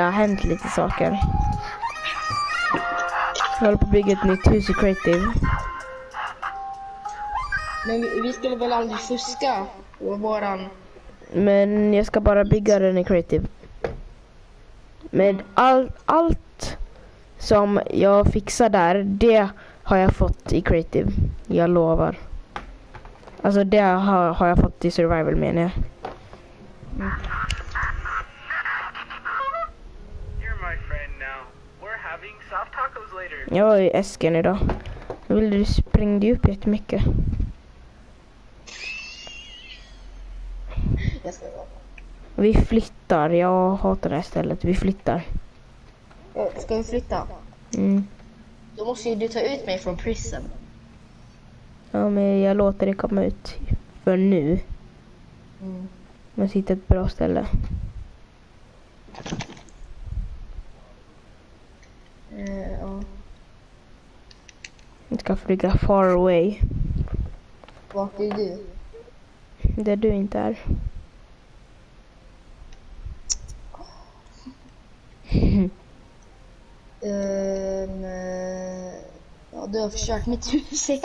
har hänt lite saker. Jag håller på att bygga ett nytt hus i Creative. Men vi skulle väl aldrig fuska på våran... Men jag ska bara bygga den i Creative. Men allt som jag fixar där, det har jag fått i Creative. Jag lovar. Alltså det har jag fått i Survival, menar jag. Jag var i Esken idag. Du sprängde upp jättemycket. Vi flyttar. Jag hatar det här stället. Vi flyttar. Ska vi flytta? Då måste ju du ta ut mig från prison. Ja, men jag låter det komma ut för nu. Men hitta ett bra ställe. Ja. Jag ska flyga far away. Vart är du? Där du inte är. Ja, du har försökt med 1000.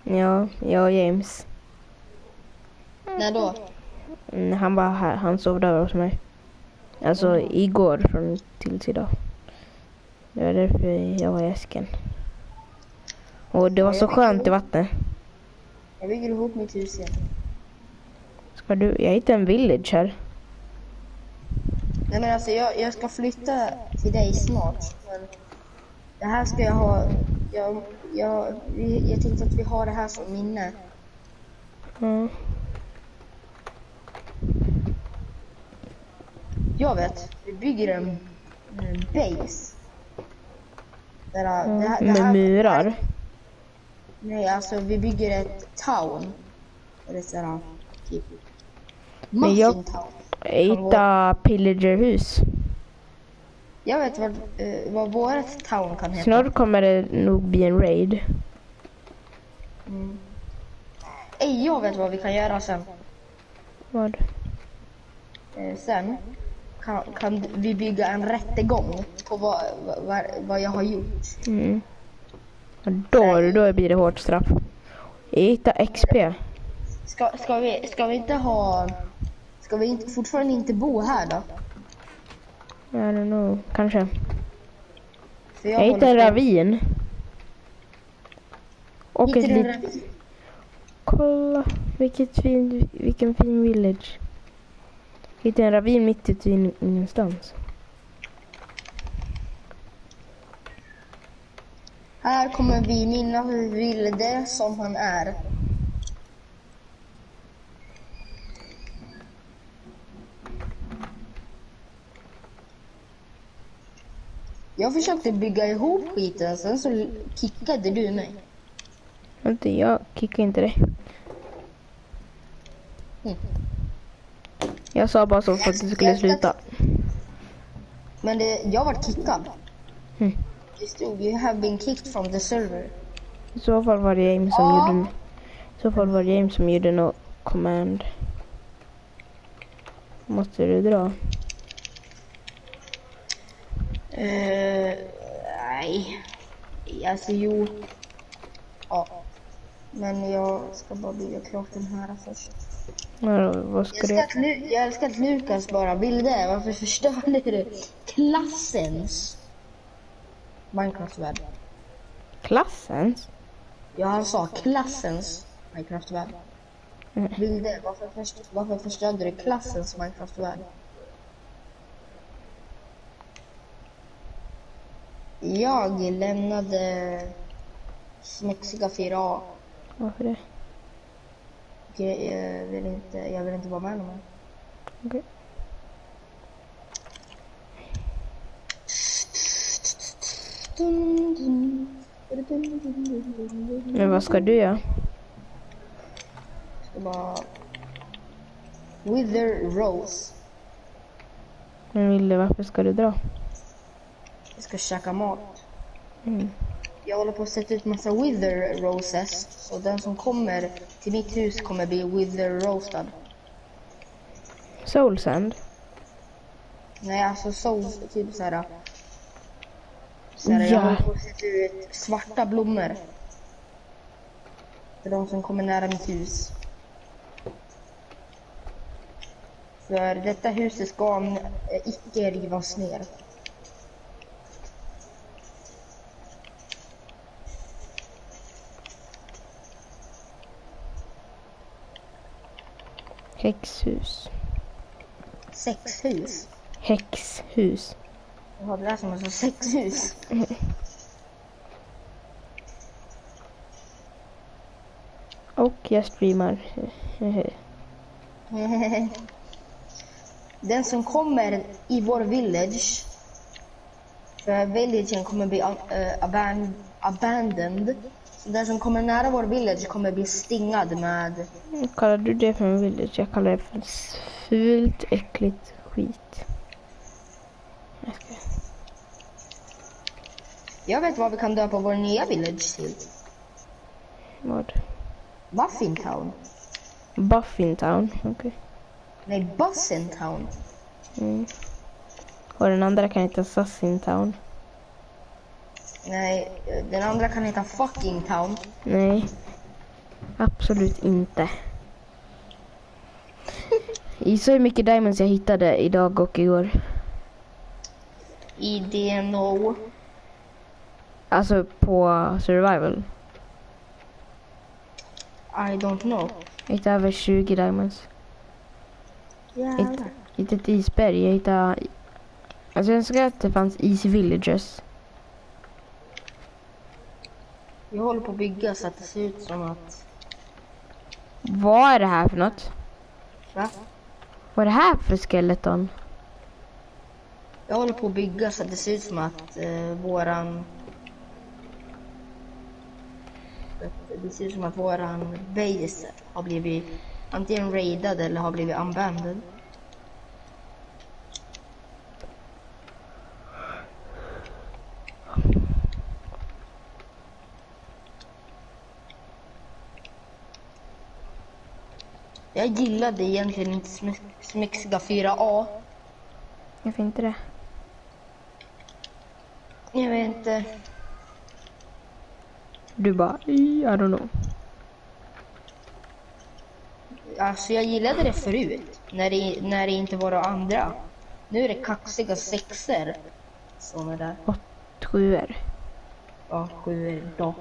Ja, jag och James. När då? Han var här, han sov där hos mig. Alltså igår från till idag. Det var därför jag var i Esken. Och det var så skönt i vattnet. Jag bygger ihop mitt hus igen. Ska du? Jag hittar en village här. Nej, men alltså jag ska flytta till dig snart. Men det här ska jag ha. Jag tänkte att vi har det här som minne. Jag vet, vi bygger en base. Med murar. Nej, alltså vi bygger ett town. Eller sådär, typ. Muffin town. Hitta pillagerhus. Jag vet vad vårt town kan heta. Snart kommer det nog bli en raid. Jag vet vad vi kan göra sen. Vad? Sen kan vi bygga en rättegång på vad jag har gjort. Då blir det hårt straff. Hitta XP. Ska vi inte ha... Ska vi fortfarande inte bo här då? I don't know, kanske. För jag hittar en ravin. Och ett litet... Kolla, vilken fin village. Hittar en ravin mitt ute i ingenstans. Här kommer vi minna hur vilde som han är. Jag försökte bygga ihop skiten, sen så kickade du mig. Inte jag kickade inte dig. Jag sa bara så för att du skulle sluta. Men jag var kickad. Det stod, you have been kicked from the server. I så fall var det James som gjorde något command. Måste du dra? Nej. Alltså jo. Ja. Men jag ska bara bygga klart den här först. Ja, vad ska jag älskar att Lukas bara bilder. Varför förstörde du klassens Minecraft-värld? Klassens? Ja, han sa klassens Minecraft-värld. Bilder, varför förstörde du klassens Minecraft-värld? Jag lämnade smutsiga 4A. Varför det? Jag vill inte vara med någon. Okej. Men vad ska du göra? Ska bara... Wither Rose. Men varför ska du dra? Jag ska käka mat. Jag håller på att sätta ut massa Wither Roses. Så den som kommer till mitt hus kommer bli Wither Roastad. Soul Sand? Nej, alltså så typ såhär. Ja. Jag håller på att sätta ut svarta blommor. För de som kommer nära mitt hus. För detta huset ska icke rivas ner. Häxhus. 6 hus. Häxhus. Jag har det där som alltså 6 hus. Och jag streamar. Den som kommer i vår village. För villagen kommer bli abandoned. Så den som kommer nära vår village kommer bli stingad med. Kallar du det för en village? Jag kallar det för fult, äckligt skit. Jag vet vad vi kan döpa vår nya village till. Vad? Buffintown. Buffintown, okej. Nej, Bussintown. Mm. Och den andra kan heta Sassintown. Nej, den andra kan heta Fucking Town. Nej, absolut inte. Gissa hur mycket diamonds jag hittade idag och igår. I DNO. Alltså på survival. I don't know. Jag hittade över 20 diamonds. Jävlar. Hittade ett isberg. Jag hittade... Alltså jag önskar att det fanns easy villages. Jag håller på att bygga så att det ser ut som att... Vad är det här för något? Va? Vad är det här för skeleton? Jag håller på att bygga så att det ser ut som att våran... Det ser ut som att våran base har blivit antingen raidad eller har blivit abandoned. Jag gillade egentligen inte smixiga 4A. Jag inte det. Jag vet inte. Du bara, I don't know. Alltså jag gillade det förut. När det inte var det andra. Nu är det kaxiga 6er. Såna där. 7:or. Ja, 7er då.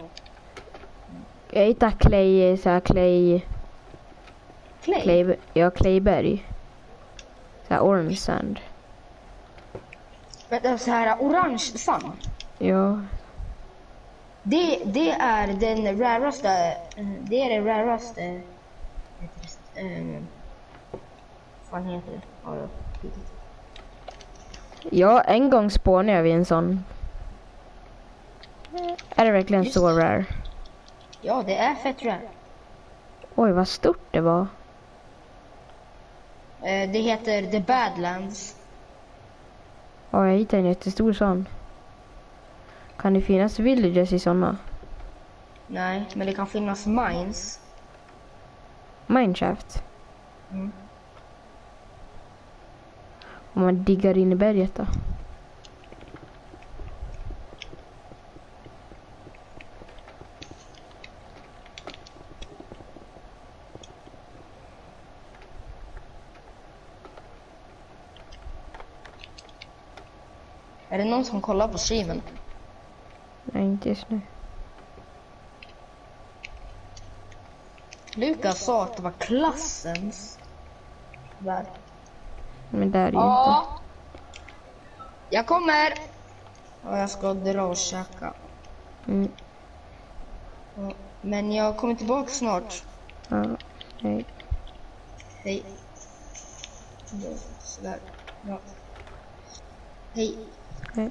Jag hittade clay, så här Clay? clayberg. Så här orange sand. Vänta, så här orange sand. Ja. Det är den raraste. Det är den raraste. Vad heter det? Ja, ja. Ja, en gång spånade jag vid en sån. Är det verkligen Just så det. rare? Ja, det är fett rare. Oj, vad stort det var. Det heter The Badlands. Ja, jag hittade en jättestor sån. Kan det finnas villages i såna? Nej, men det kan finnas mines. Mineshaft. Mm. Om man diggar in i berget då. Är det någon som kollar på streamen? Nej, inte just nu. Lukas sa att det var klassens. Där. Men där är ju inte. Ja. Jag kommer. Och jag ska dra och käka. Mm. Ja, men jag kommer tillbaka snart. Ja, nej. Hej. Sådär. Ja. Hej. Nej.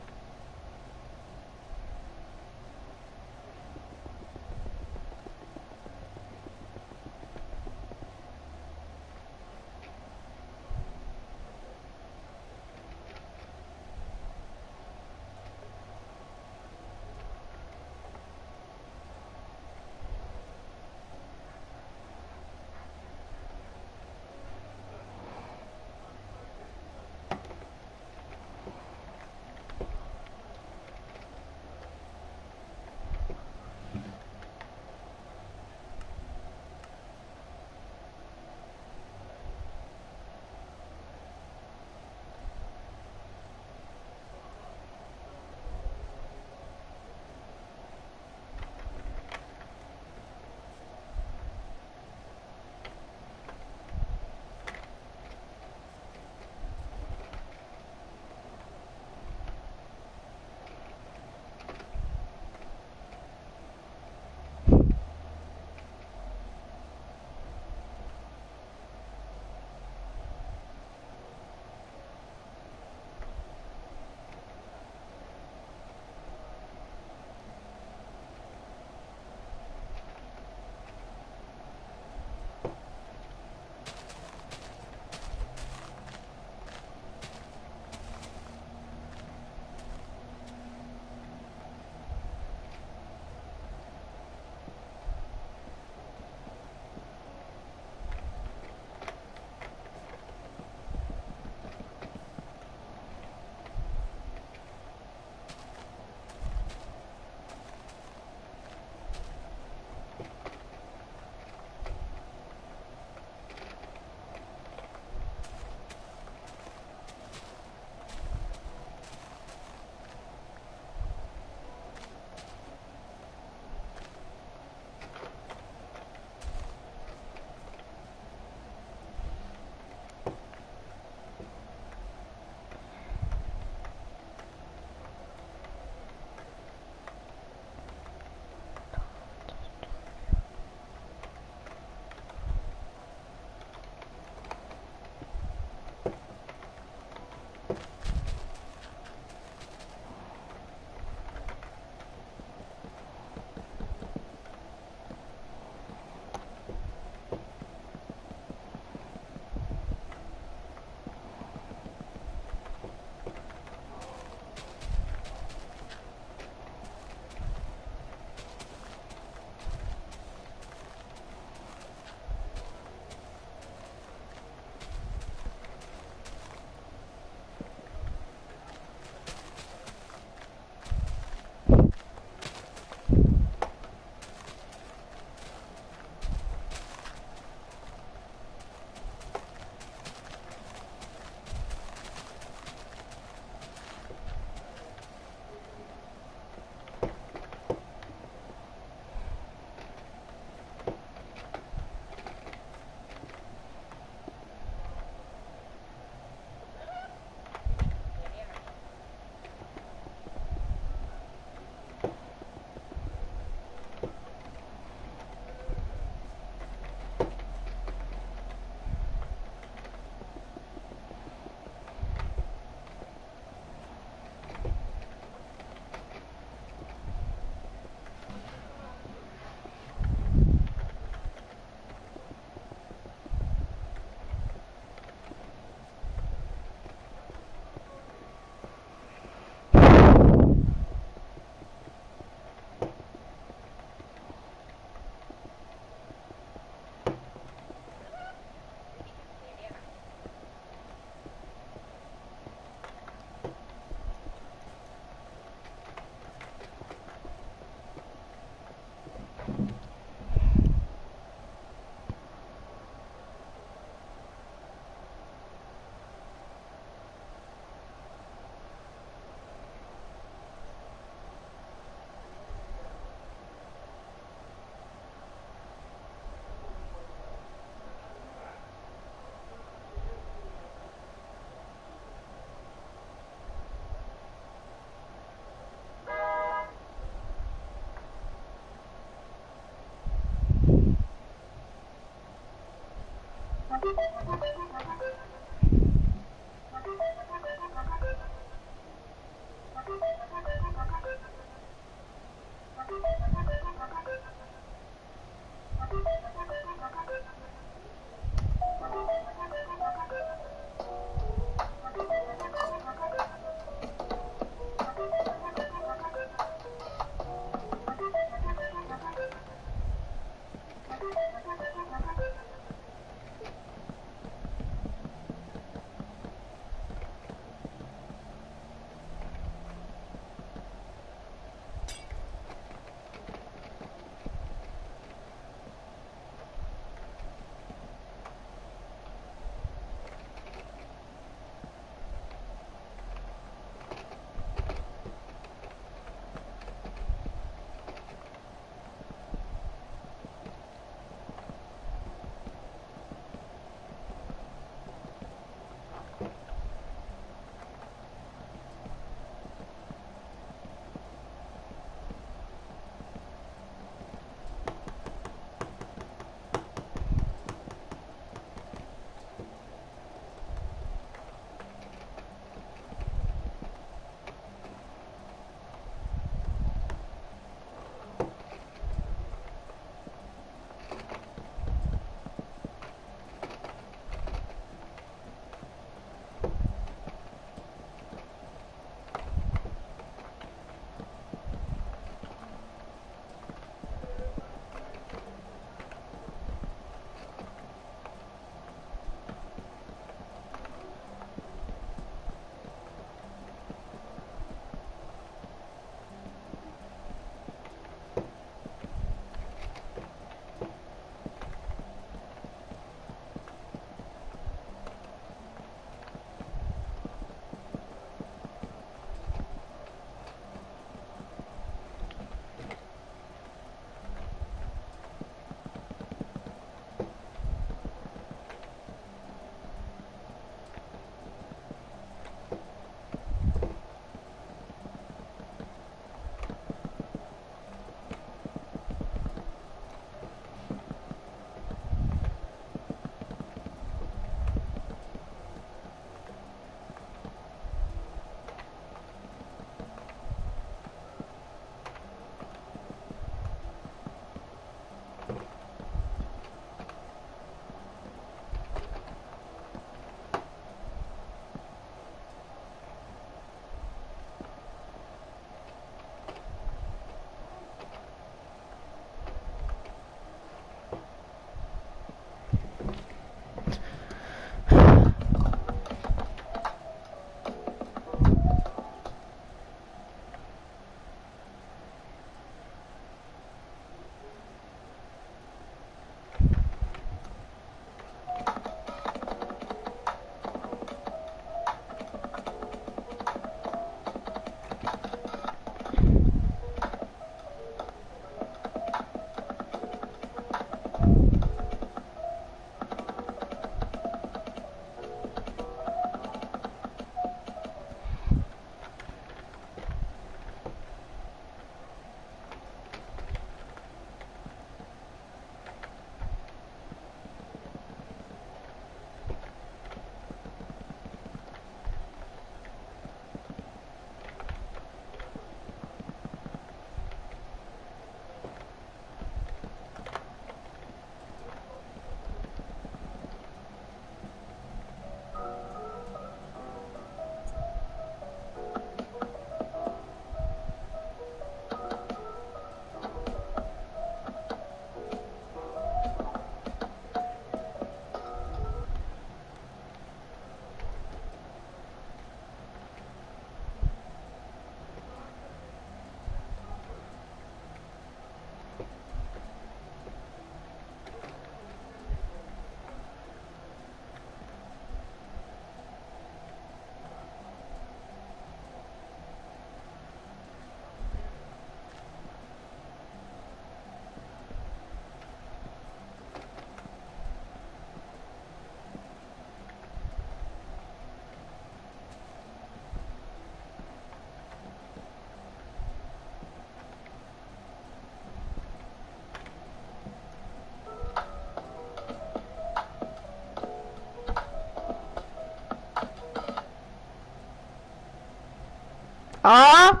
Ja.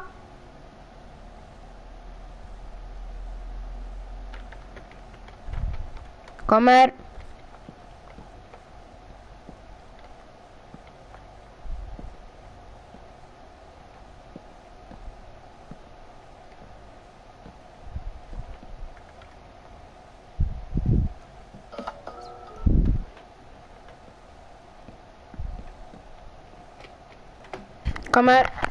Kommer. Kommer.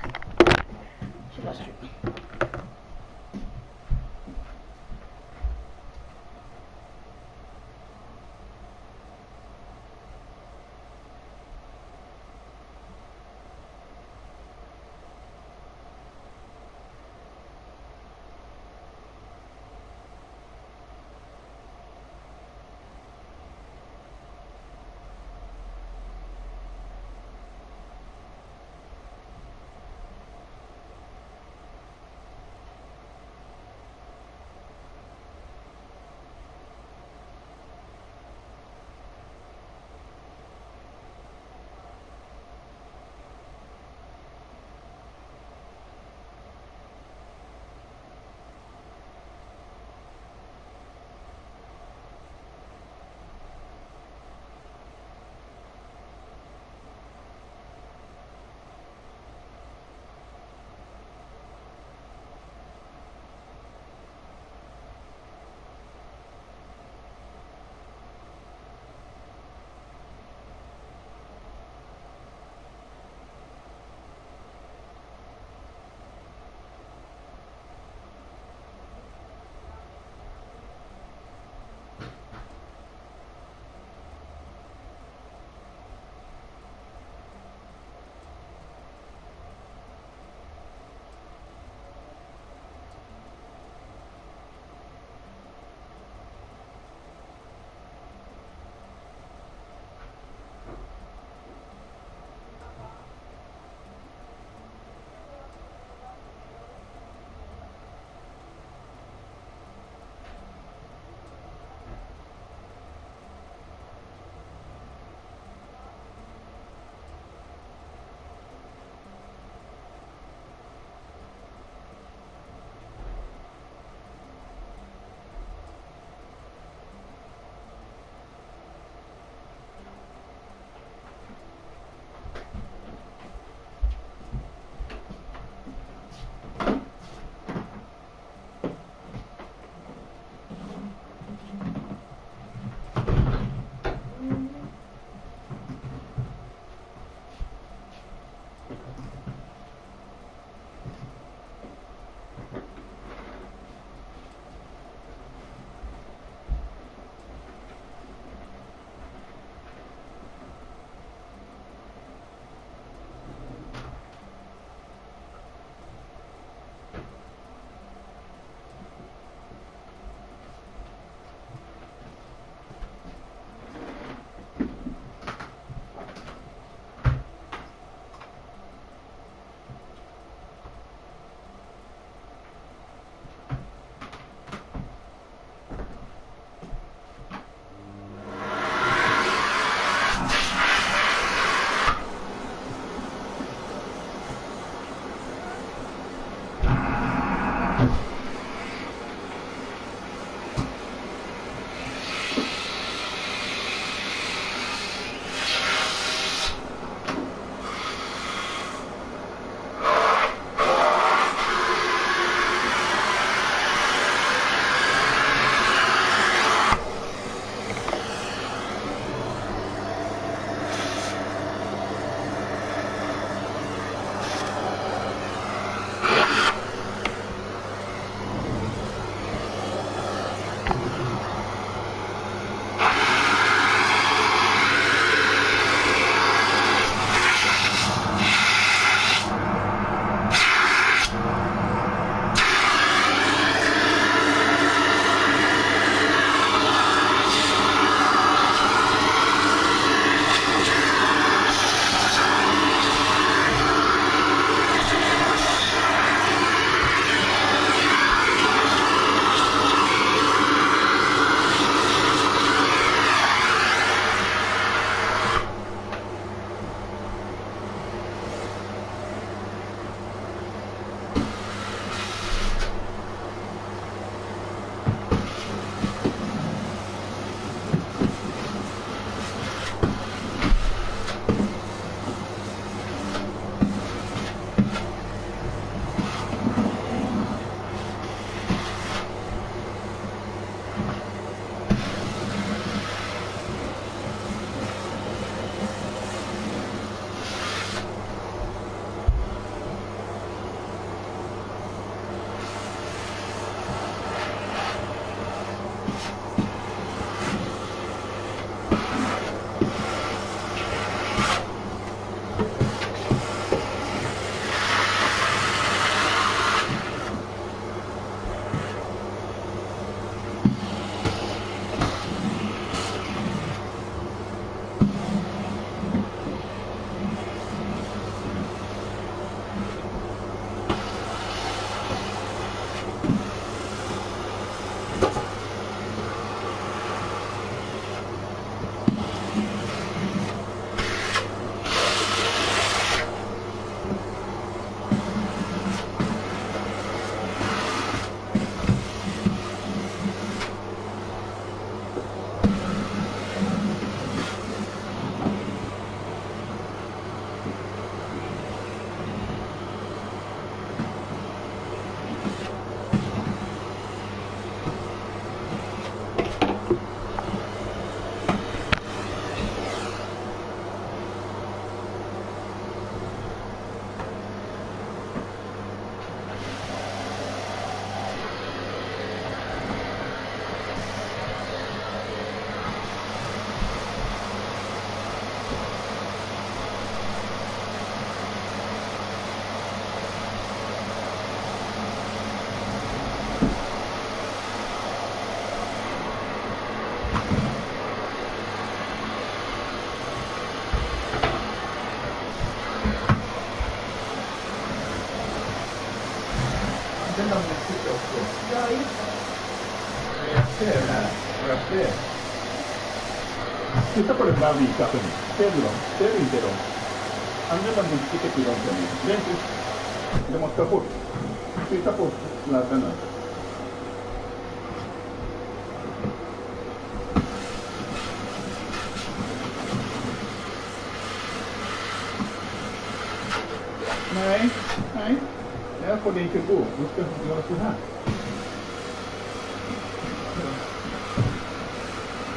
laga städ. Titta på det där vita för mig. Ser du dem? Ser du inte dem? Använda munstycket till dem för mig. Rent ut. Det måste bort. Titta på sladdarna. Nej, nej. Jag får det inte gå. Du ska göra så här.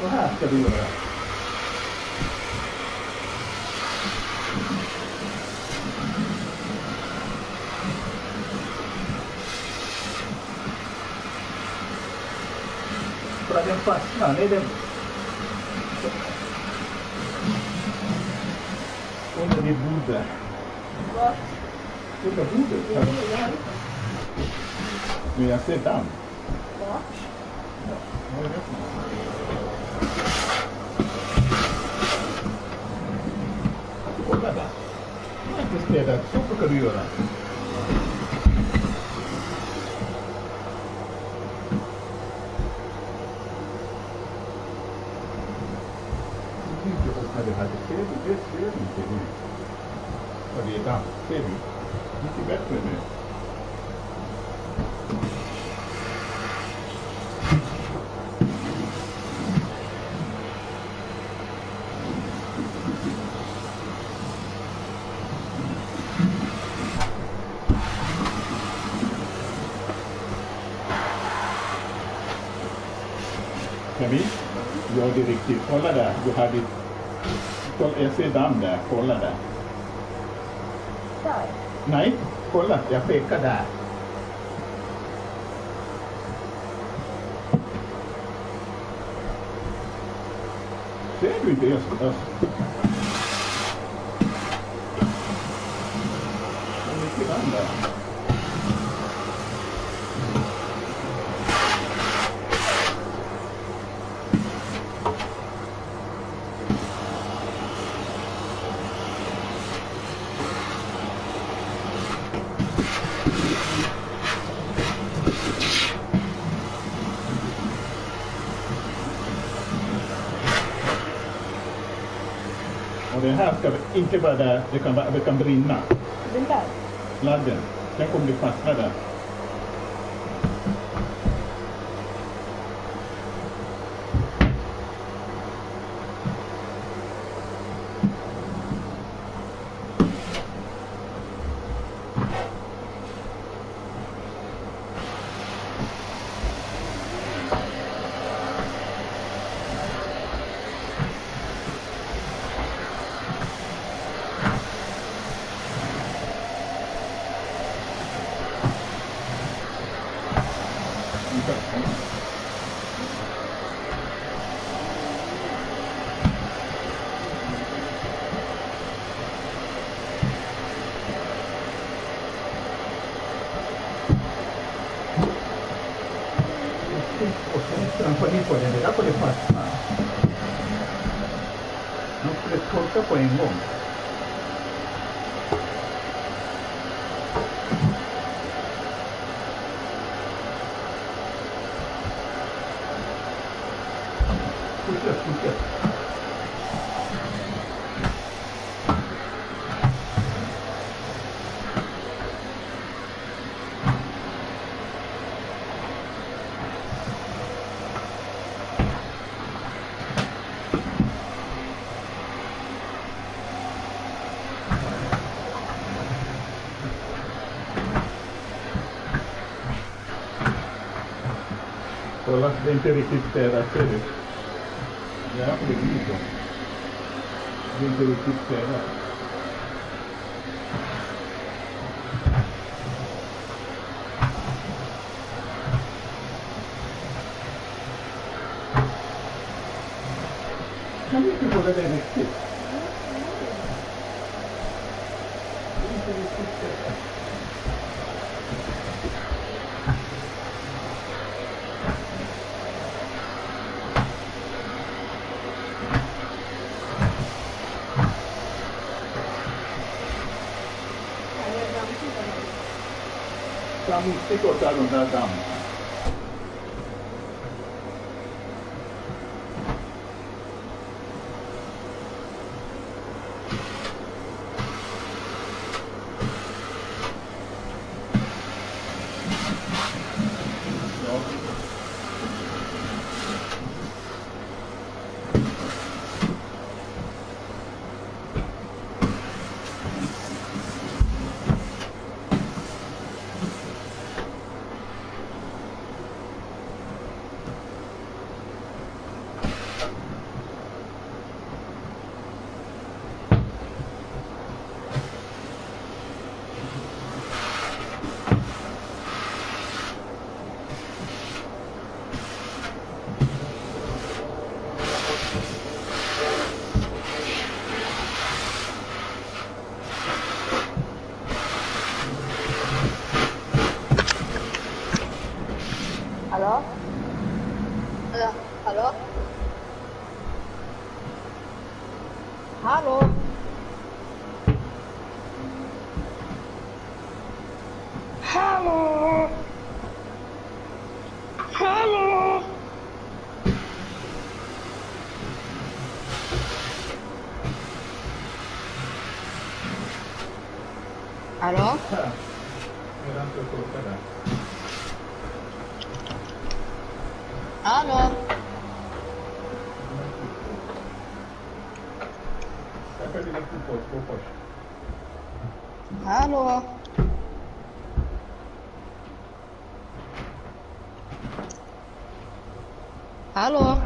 Så här ska du göra. För att den fastnar, nej den... Under ditt bord. Vart? Under bordet. Men jag ser damm. Vart? Ja, vad är det för något? Kolla där. Jag har inte städat. Så brukar du göra. När du hade ser du, det ser inte nu. Och det är damm, ser du? Mycket bättre nu. Camille, gör det riktigt. Kolla där, du hade... Jag ser damm där, kolla där. Där? Nej, kolla, jag pekar där. Ser du inte just det? Det är mycket damm där. Och det här ska inte vara där, det kan brinna. Den där? Sladden, den kommer bli fastna där. Och sen trampar ni på den, det där får det fastna. De skulle torka på en gång. Fortsätt. Kolla, det är inte riktigt städat, ser du? Det är på det viset. Det är inte riktigt städat. Kan vi inte hålla det riktigt? Det är inte riktigt städat. Fram inte gå där de där dammarna. Hallå? Hallå? Hallå? Hallå? Här. Medan du torkar där. Hallå? Jag följer lite på först. Hallå? Hallå?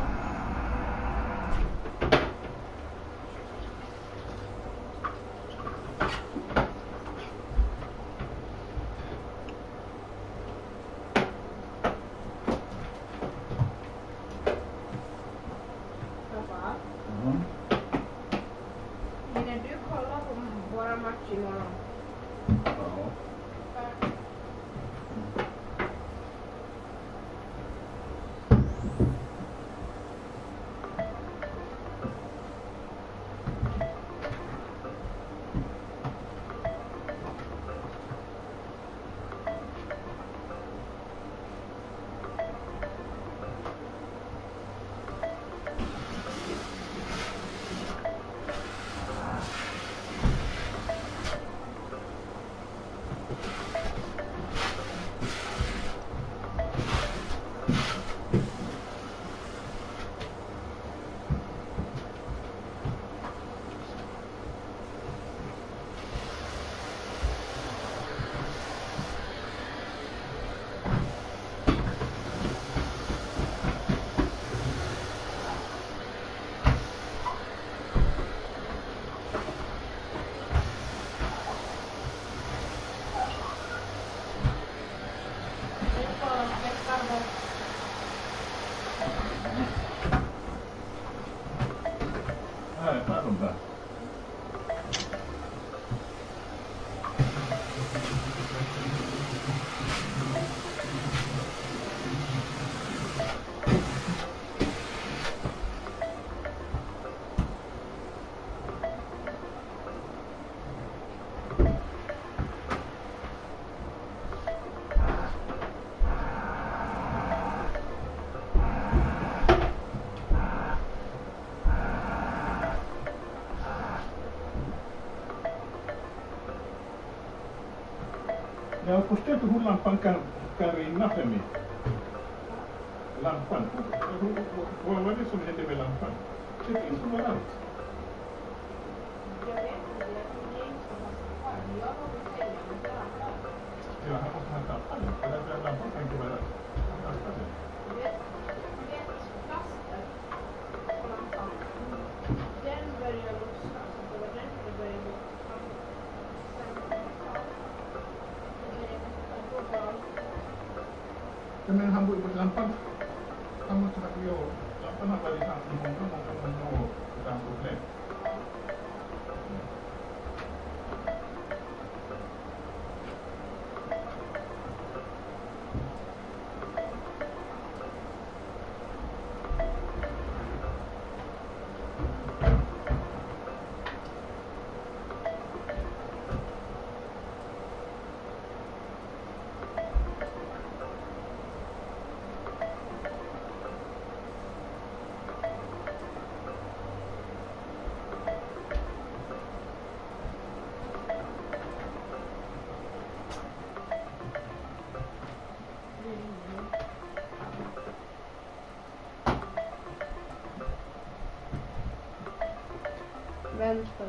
Mhm. Hinner du kolla på våra match imorgon? Ja. Här är de där. Jag förstår inte hur lampan kan rinna för mig. Lampan. Vad var det som hände med lampan? Det finns överallt. Jag vet inte, jag tror det är inte så kvar. Jag har fått säga att det är Ja, han måste ha tappat den. För den lampan kan inte vara tappat den. Du vet plasten på lampan. Den börjar lossna. Så det var den det började gå. Ja, men han borde lampan. Han måste ha gjort. Lampan har varit hans i många år utan problem. Vänta.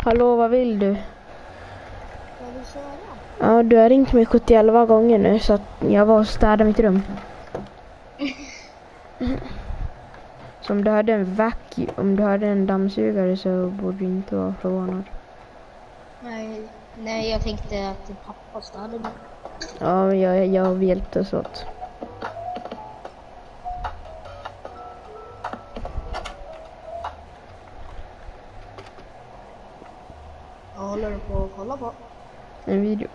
Hallå, vad vill du? Jag vill köra. Ja, du har ringt mig 71 gånger nu så att jag var och städade mitt rum. Så om du hade om du hade en dammsugare så borde du inte vara förvånad. Nej, jag tänkte att din pappa städade mig. Ja, jag hjälpte oss åt. Jag håller på att kolla på. En video.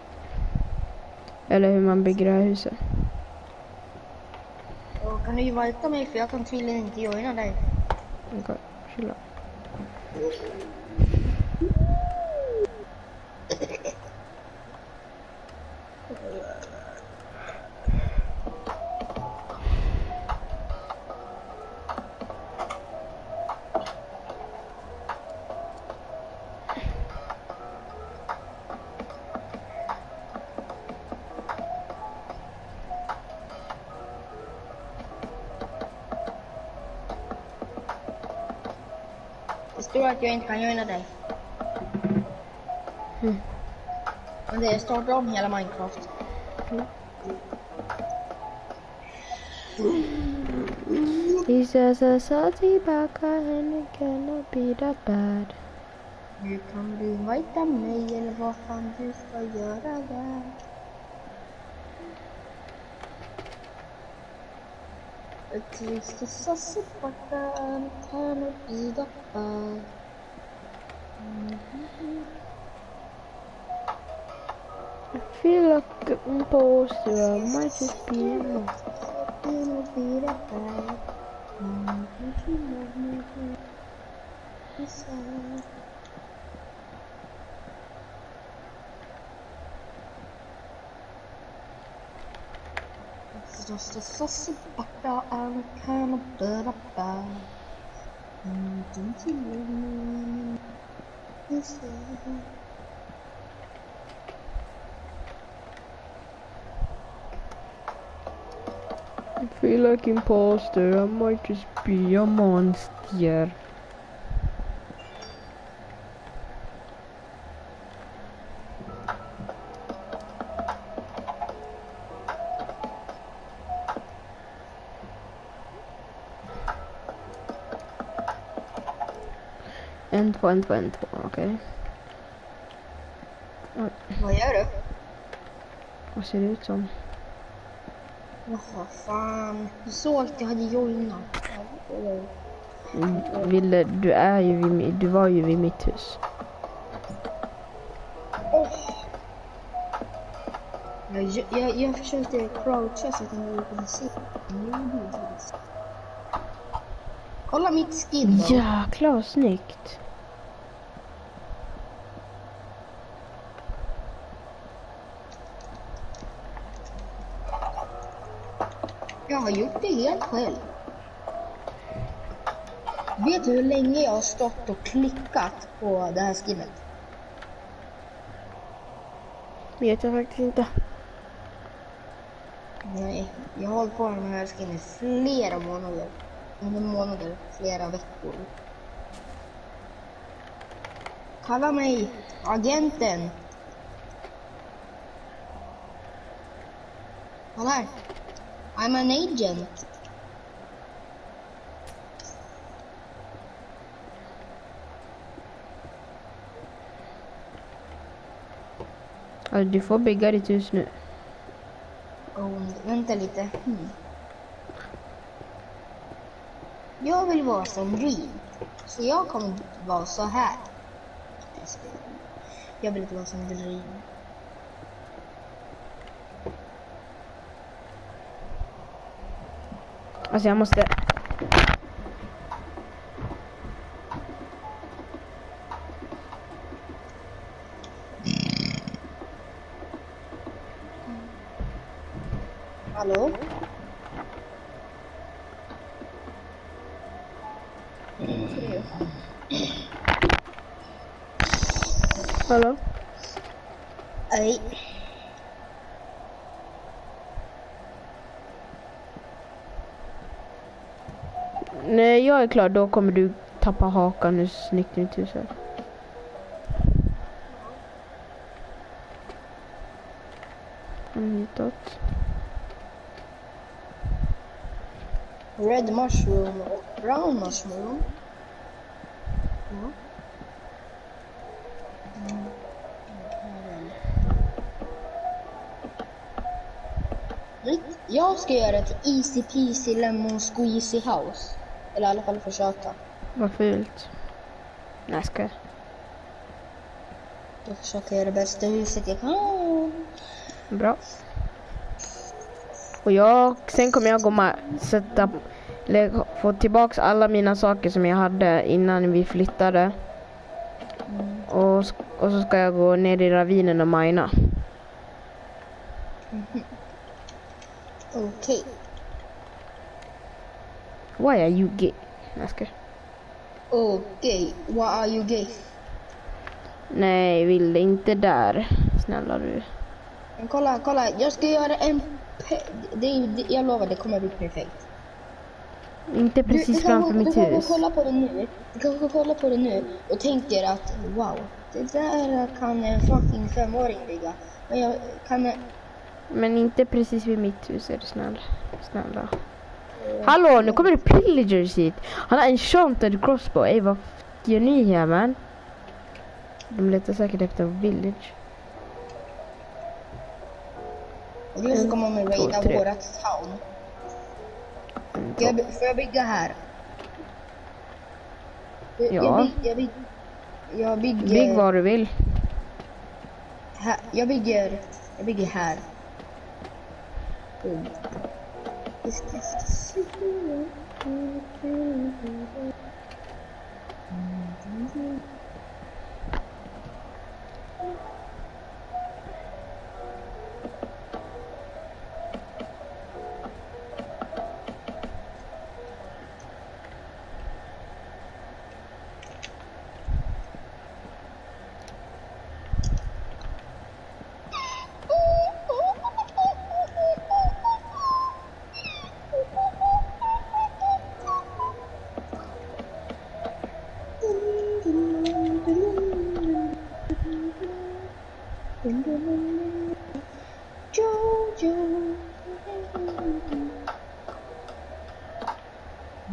Eller hur man bygger det här huset. Och kan du ju vajta mig för jag kan tydligen inte joina dig. Okej, chilla. Det står att jag inte kan joina dig. Men det startar om hela Minecraft. He says a salty baka and it cannot be that bad. Nu kan du vajta mig eller vad fan du ska göra där. Ett visst sassepaka cannot be that bad. I feel like a imposter. I might just be in. Cannot be that bad. It's just a sassepaka and cannot be that bad. Don't you love me? Yes, I feel like imposter. I might just be a monster. En, två, okej. Oj, vad gör du? vad ser det ut som? Jaha, fan. Du såg att jag hade joinat. Ville, du var ju vid mitt hus. Jag försökte croucha så att jag kunde se. Kolla mitt skin då. Jäklar vad snyggt. Jag har gjort det helt själv. Vet du hur länge jag har stått och klickat på det här skinnet? Vet jag faktiskt inte. Nej, jag har hållit på med det här skinnet flera månader. Inte månader, flera veckor. Kalla mig agenten. Kolla här. I'm an agent. Alltså, du får bygga ditt hus nu. Vänta lite. Jag vill vara som Reed. Så jag kommer vara så här. Jag vill inte vara som Reed. Alltså jag måste... Hallå? Hallå? Nej. När jag är klar då kommer du tappa hakan hur snyggt ditt hus är. Hitåt. Red mushroom och brown mushroom. Ja. Jag ska göra ett easy peasy lemon squeezy house. Eller i alla fall försöka. Vad fult. Nej, ska jag. Jag försöker göra det bästa huset jag kan. Bra. Och sen kommer jag få tillbaks alla mina saker som jag hade innan vi flyttade. Och så ska jag gå ner i ravinen och mina. Okej. Why are you gay? Jag ska. Okej. Why are you gay? Nej, vill inte där. Snälla du. Men kolla. Jag ska göra en... jag lovar, det kommer bli perfekt. Inte precis framför mitt hus. Du kan kolla på det nu. Du kan kolla på det nu och tänker att wow, det där kan en fucking 5-åring bygga. Men jag kan... Men inte precis vid mitt hus, är det snälla. Hallå, nu kommer det pillagers hit. Han har en enchanted crossbow. Ey, vad gör ni här, man? De letar säkert efter en village. Och du ska komma med raida vårat town. Får jag bygga här? Ja. Jag bygger... Bygg vad du vill. Här, jag bygger här.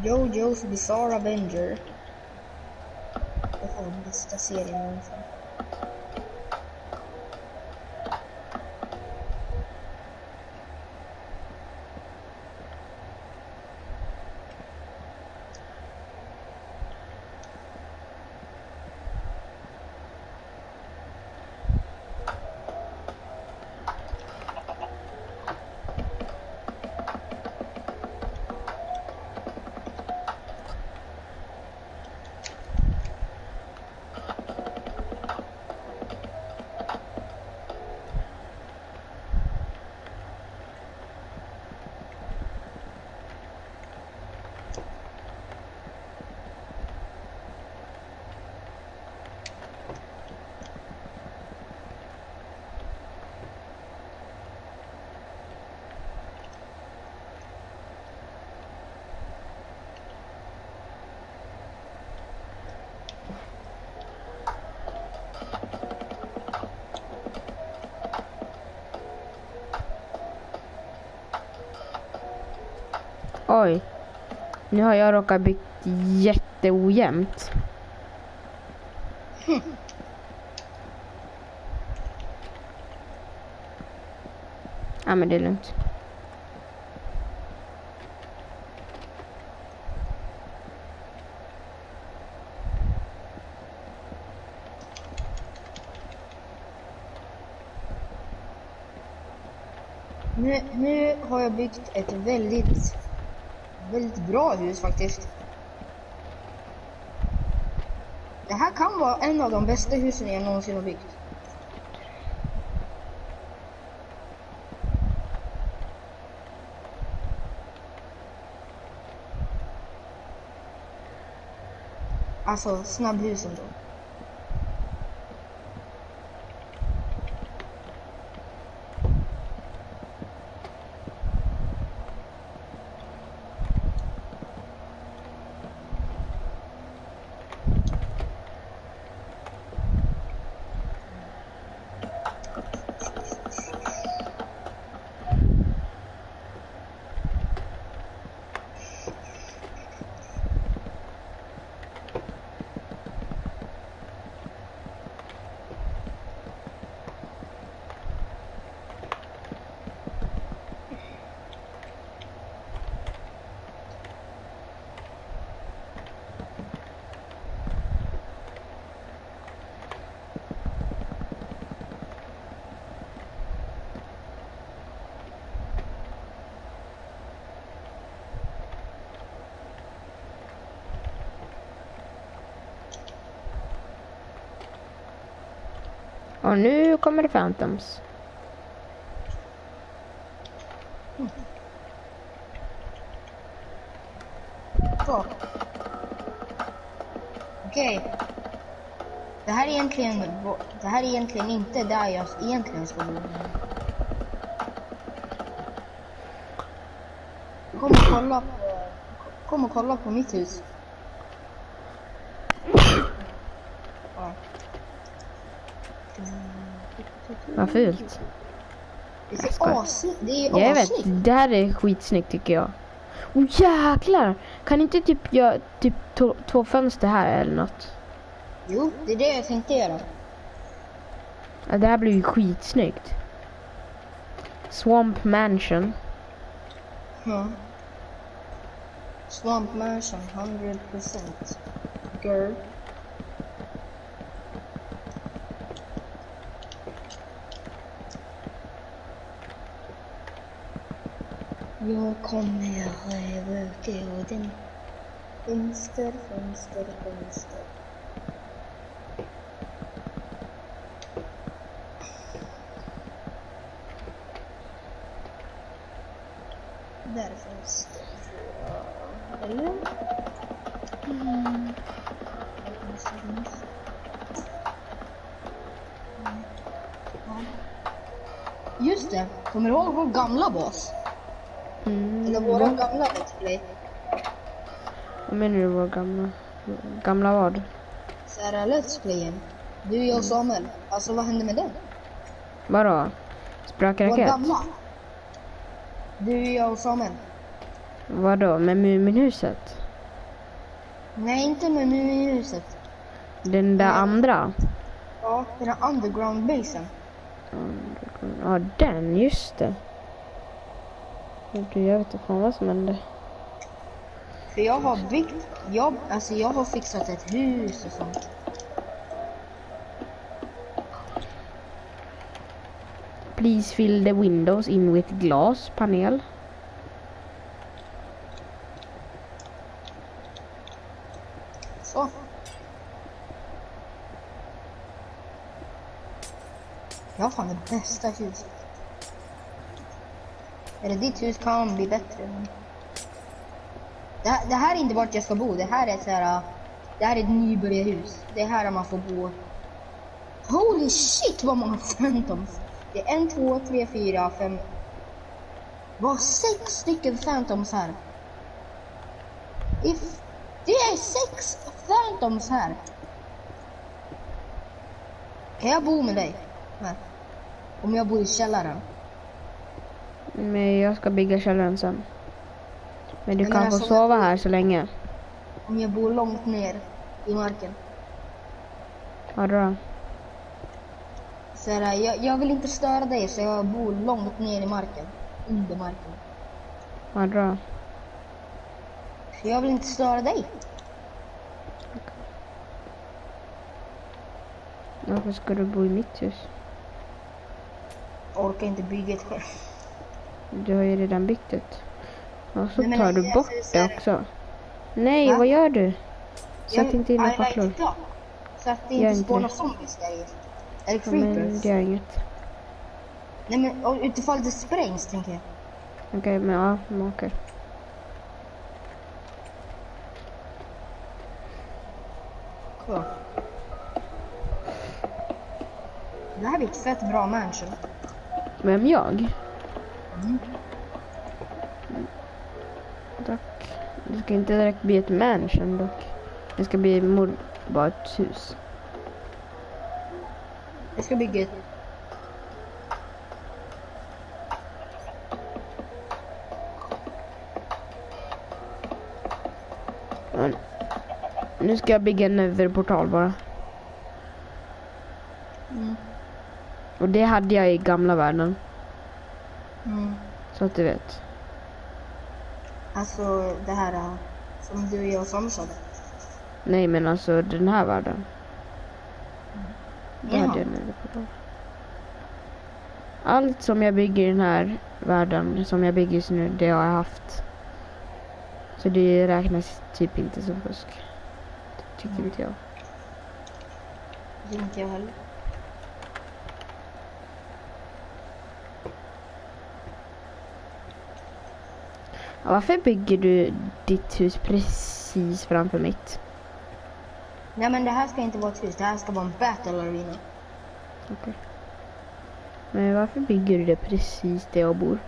JoJo's Bizarre Avenger. Det är den bästa serien någonsin. Oj. Nu har jag råkat byggt jätteojämnt. Ja, men det är lugnt. Nu har jag byggt ett väldigt bra hus faktiskt. Det här kan vara en av de bästa husen jag någonsin har byggt. Alltså snabbhusen då. Och nu kommer det Phantoms. Så. Okej. Det här är egentligen inte där jag egentligen ska bo. Kom och kolla på mitt hus. Ja. Vad fult. Det är assnyggt. Jag vet, det här är skitsnyggt tycker jag. Åh jäklar! Kan inte typ göra typ två fönster här eller något? Jo, det är det jag tänkte göra. Ja, det här blir ju skitsnyggt. Swamp Mansion. Ja. Swamp Mansion, 100%. Girl. Jag kommer röka och den fönster. Där fönster. Eller? Just det, kommer du ihåg vår gamla boss? Eller våra gamla Let's Play? Vad menar du vår gamla vad? Så här Let's Playen. Du, jag och Samuel. Alltså vad hände med den? Vadå? Sprakar Vår raket? gamla. Du, jag och Samuel. Vadå? Med Muminhuset? Nej, inte med Muminhuset. Den där andra? Ja, den här underground-basen. Ja, den, just det. Jag vet inte fan vad som hände. För jag har byggt, jag har fixat ett hus och sånt. Please fill the windows in with glass panel. Så. Jag har fan det bästa huset. Eller ditt hus kan bli bättre. Det här är inte vart jag ska bo. Det här är så här. Det här är ett nybörjarhus. Det är här man får bo. Holy shit vad många Phantoms. Det är 1, 2, 3, 4, 5. Vad 6 stycken Phantoms här. Det är 6 Phantoms här. Kan jag bo med dig? Här. Om jag bor i källaren. Men jag ska bygga källaren sen. Men du Men kan få alltså, sova här så länge. Om jag bor långt ner i marken. Ja då. Så här, jag vill inte störa dig så jag bor långt ner i marken. Under marken. Ja då. För jag vill inte störa dig. Varför ska du bo i mitt hus? Jag orkar inte bygga ett själv. Du har ju redan byggt ett. Och så Nej, men tar du jag bort säger så det här. också. Nej, Va? vad gör du? Sätt inte in Nej, facklor. inte klart. Så att det Gör inte inte spånar det. zombies där i. Eller Ja, men creepers. det gör inget. Nej men och utifall det sprängs tänker jag. Okej, men ja, de åker. Cool. Det här blir ett fett bra mansion. Vem jag? Mm. Tack. Det ska inte direkt bli ett mansion dock. Det ska bli bara ett hus. Jag ska bygga ett. Ja, nu ska jag bygga en netherportal bara. Mm. Och det hade jag i gamla världen. Mm. Så att du vet. Alltså det här som du och jag som sa. Nej, men alltså den här världen. Då Jaha. hade jag en netherportal. Allt som jag bygger i den här världen, som jag bygger just nu, det har jag haft. Så det räknas typ inte som fusk. Tycker inte jag. Det inte jag heller. Varför bygger du ditt hus precis framför mitt? Nej men det här ska inte vara ett hus, det här ska vara en battle arena. Okej. Men varför bygger du det precis där jag bor?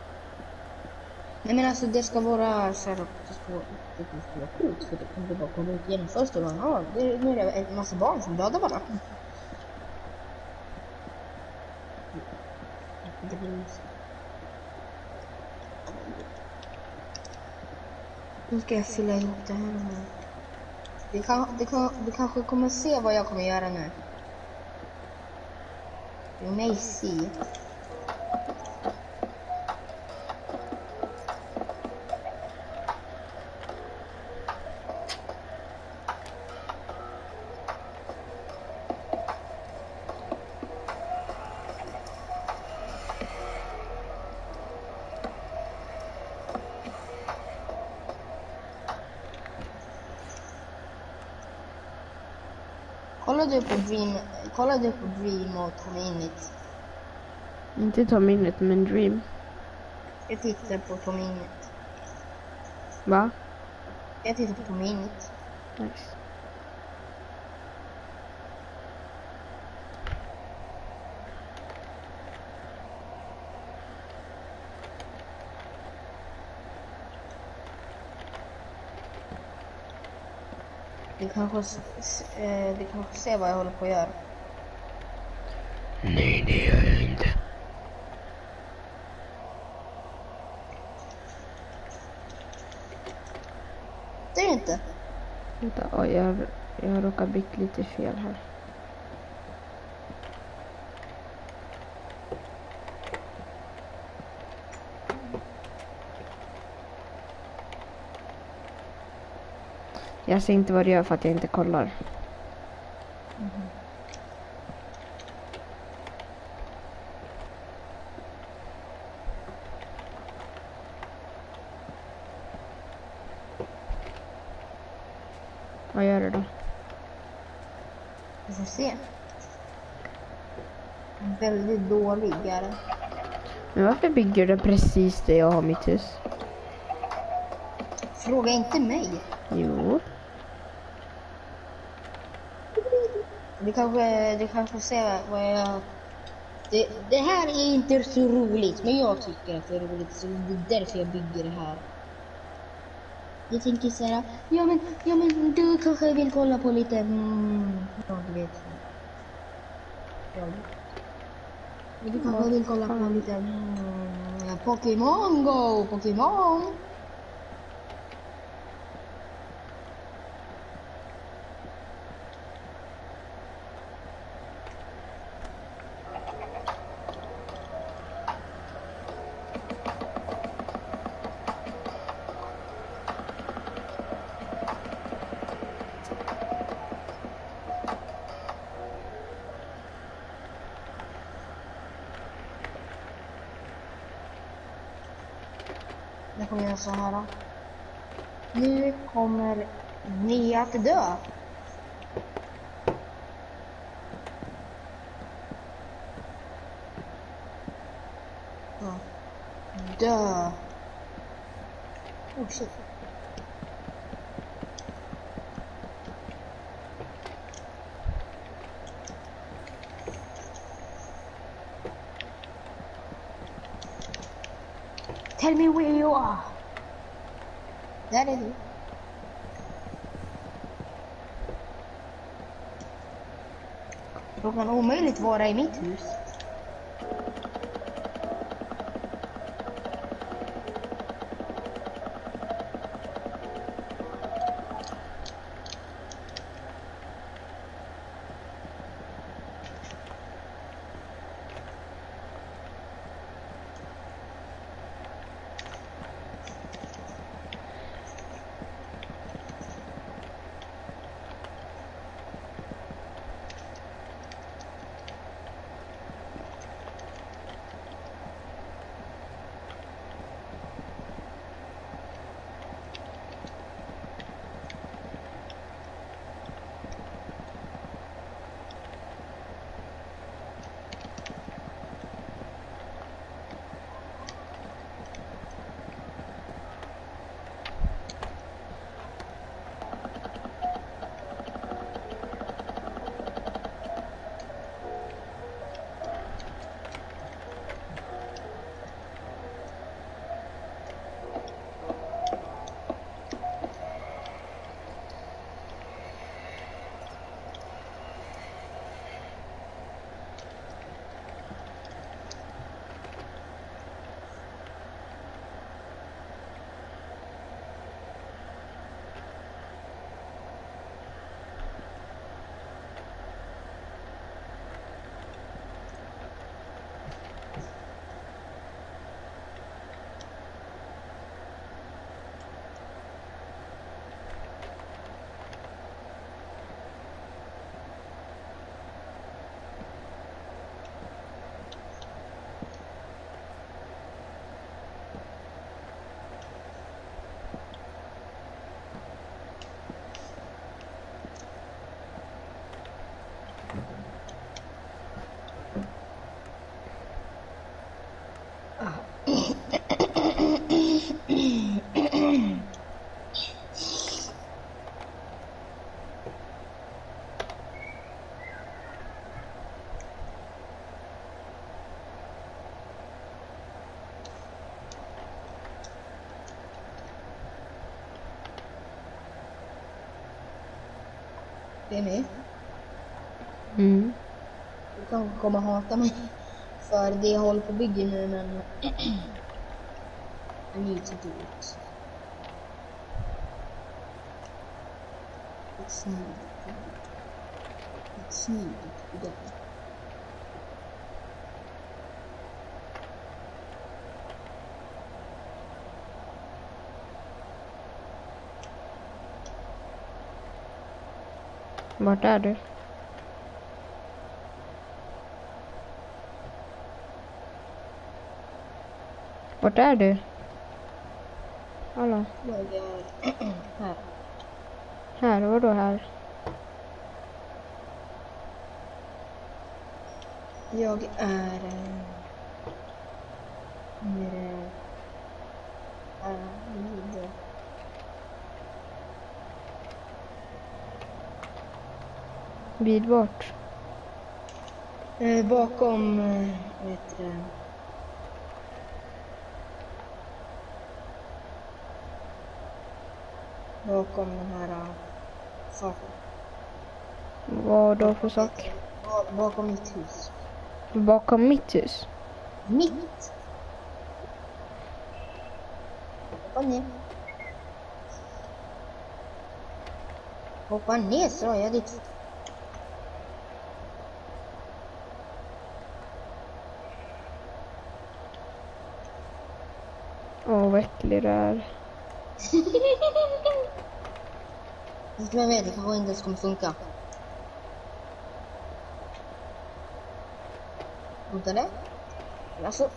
Nej men alltså det ska vara så här, det ska vara coolt för det kan bara komma ut genom fönstret och bara, nu är det en massa barn som dödar varandra. Det blir så. Nu ska jag fylla ihop det här med. Du kanske kommer se vad jag kommer göra nu. You may see. Kolla du på Dream och Tom Init. Inte Tom Init, men Dream. Jag tittar på Tom Init. Va? Jag tittar på Tom Init. Nice. Du kanske ser vad jag håller på att göra. Nej, det gör jag inte. Det är det inte. Vänta, oj, jag råkar bygga lite fel här. Jag ser inte vad det gör för att jag inte kollar. Vad gör du då? Vi får se. Väldigt dålig är det. Men varför bygger du precis där jag har mitt hus? Fråga inte mig. Jo. Du kanske ser vad jag... Det här är inte så roligt, men jag tycker att det är roligt, så det är därför jag bygger det här. Jag tänker så här, ja men du kanske vill kolla på lite, jag vet. Du kanske vill kolla på lite, Pokémon Go, Pokémon. Jag kommer göra så här då. Nu kommer ni att dö. Ja. Dö. Oh shit. Tell me where you are. Där är du. Då kan omöjligt vara i mitt hus. Benny, Mm. du kanske kommer hata mig. För det jag håller på att bygga nu, men... I need to do it. It's needed. It's needed to be done. Vart är du? Vart är du? Hallå? Jag är här. Här, vadå här? Jag är nere här vid Vid vart? bakom vet du, bakom den här saken. Vad då för sak? Bakom mitt hus. Bakom mitt hus? Mitt! Hoppa ner. Hoppa ner, sa jag dit. Åh, vad äcklig du är. Vem vet, det kanske inte ens kommer funka. Funkar det? Alltså.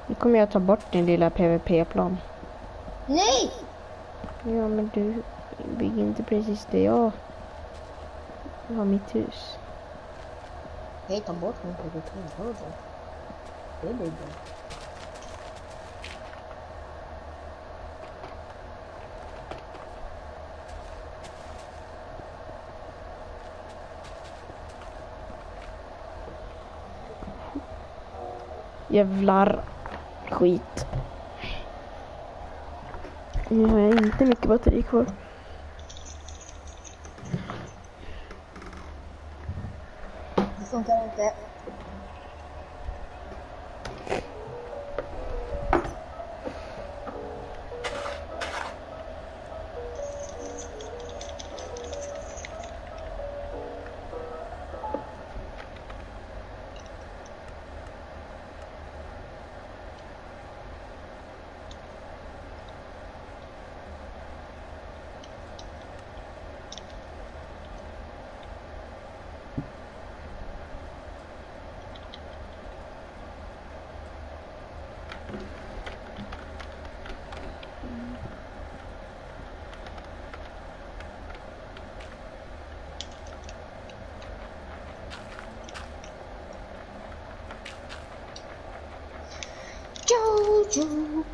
Nu kommer jag ta bort din lilla PVP-plan. Nej! Ja, men du bygger inte precis det jag har mitt hus. Hej, ta bort min PVP. Det blir bra. Jävlar skit. Nu har jag inte mycket batteri kvar. Det funkar inte. Jojo.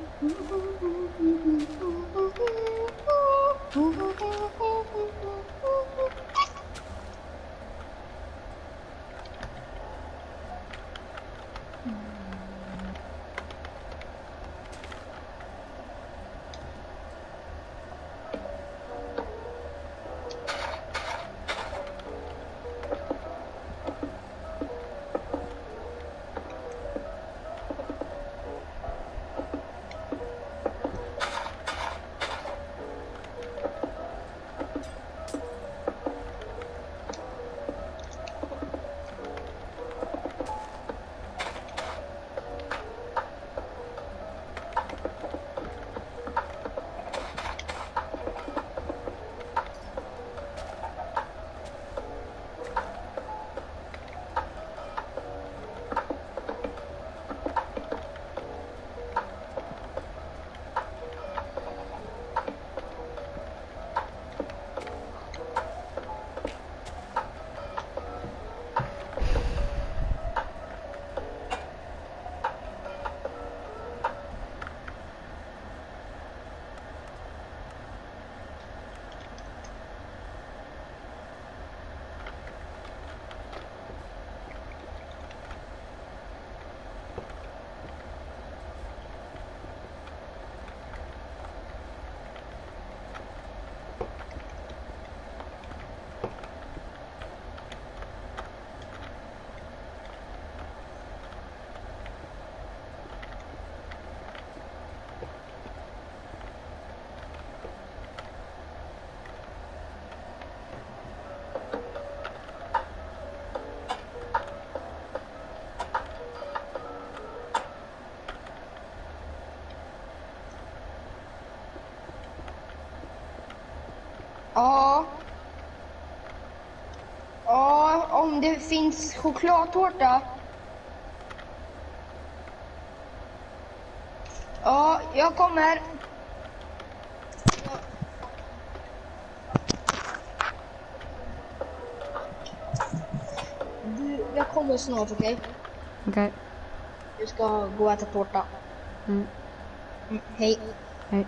Ja. Ja, om det finns chokladtårta. Ja, jag kommer. Du, jag kommer snart, okej? Okej. Du ska gå och äta tårta. Mm. Hej. Hej.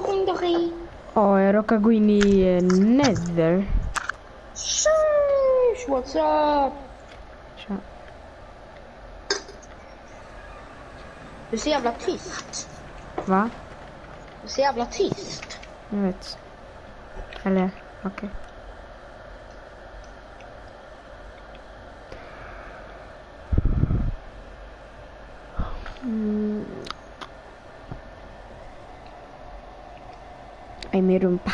Skynda dig. Ja, jag råkar gå in i Nether. Sheesh, what's up? Tja. Du är så jävla tyst. Va? Du är så jävla tyst. Jag vet. Eller, okej. I min rumpa.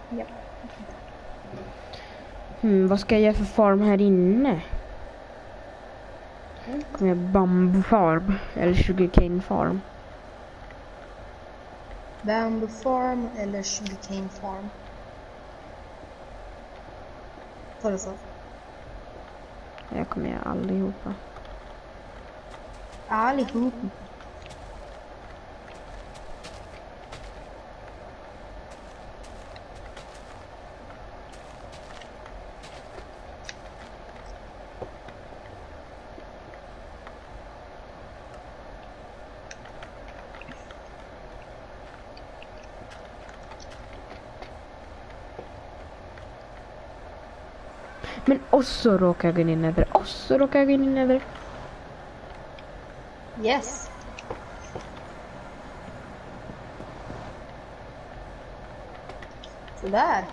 Ja. Vad ska jag göra för farm här inne? Kommer jag bamboo farm eller sugarcane farm? Bamboo farm eller sugarcane farm? Vad är det så? Jag kommer göra allihopa. Allihop. Men också råkar jag gå in i Nether. Yes. Sådär.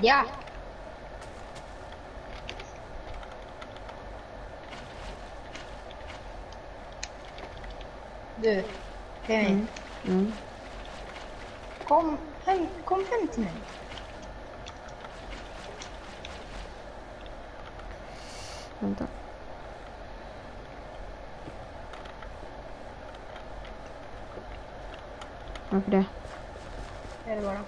Ja. Du, Kevin. Kom hem till mig. Vänta. Varför det? Det är det bara.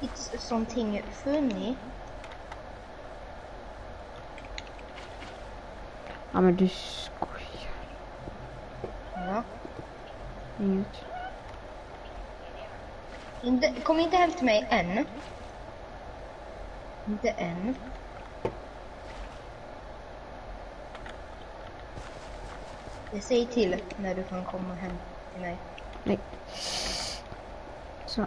It's something funny. Ja, men du skojar. Ja. Inget. Kom inte hem till mig än. Inte än. Jag säger till när du kan komma hem till mig. Nej. Så.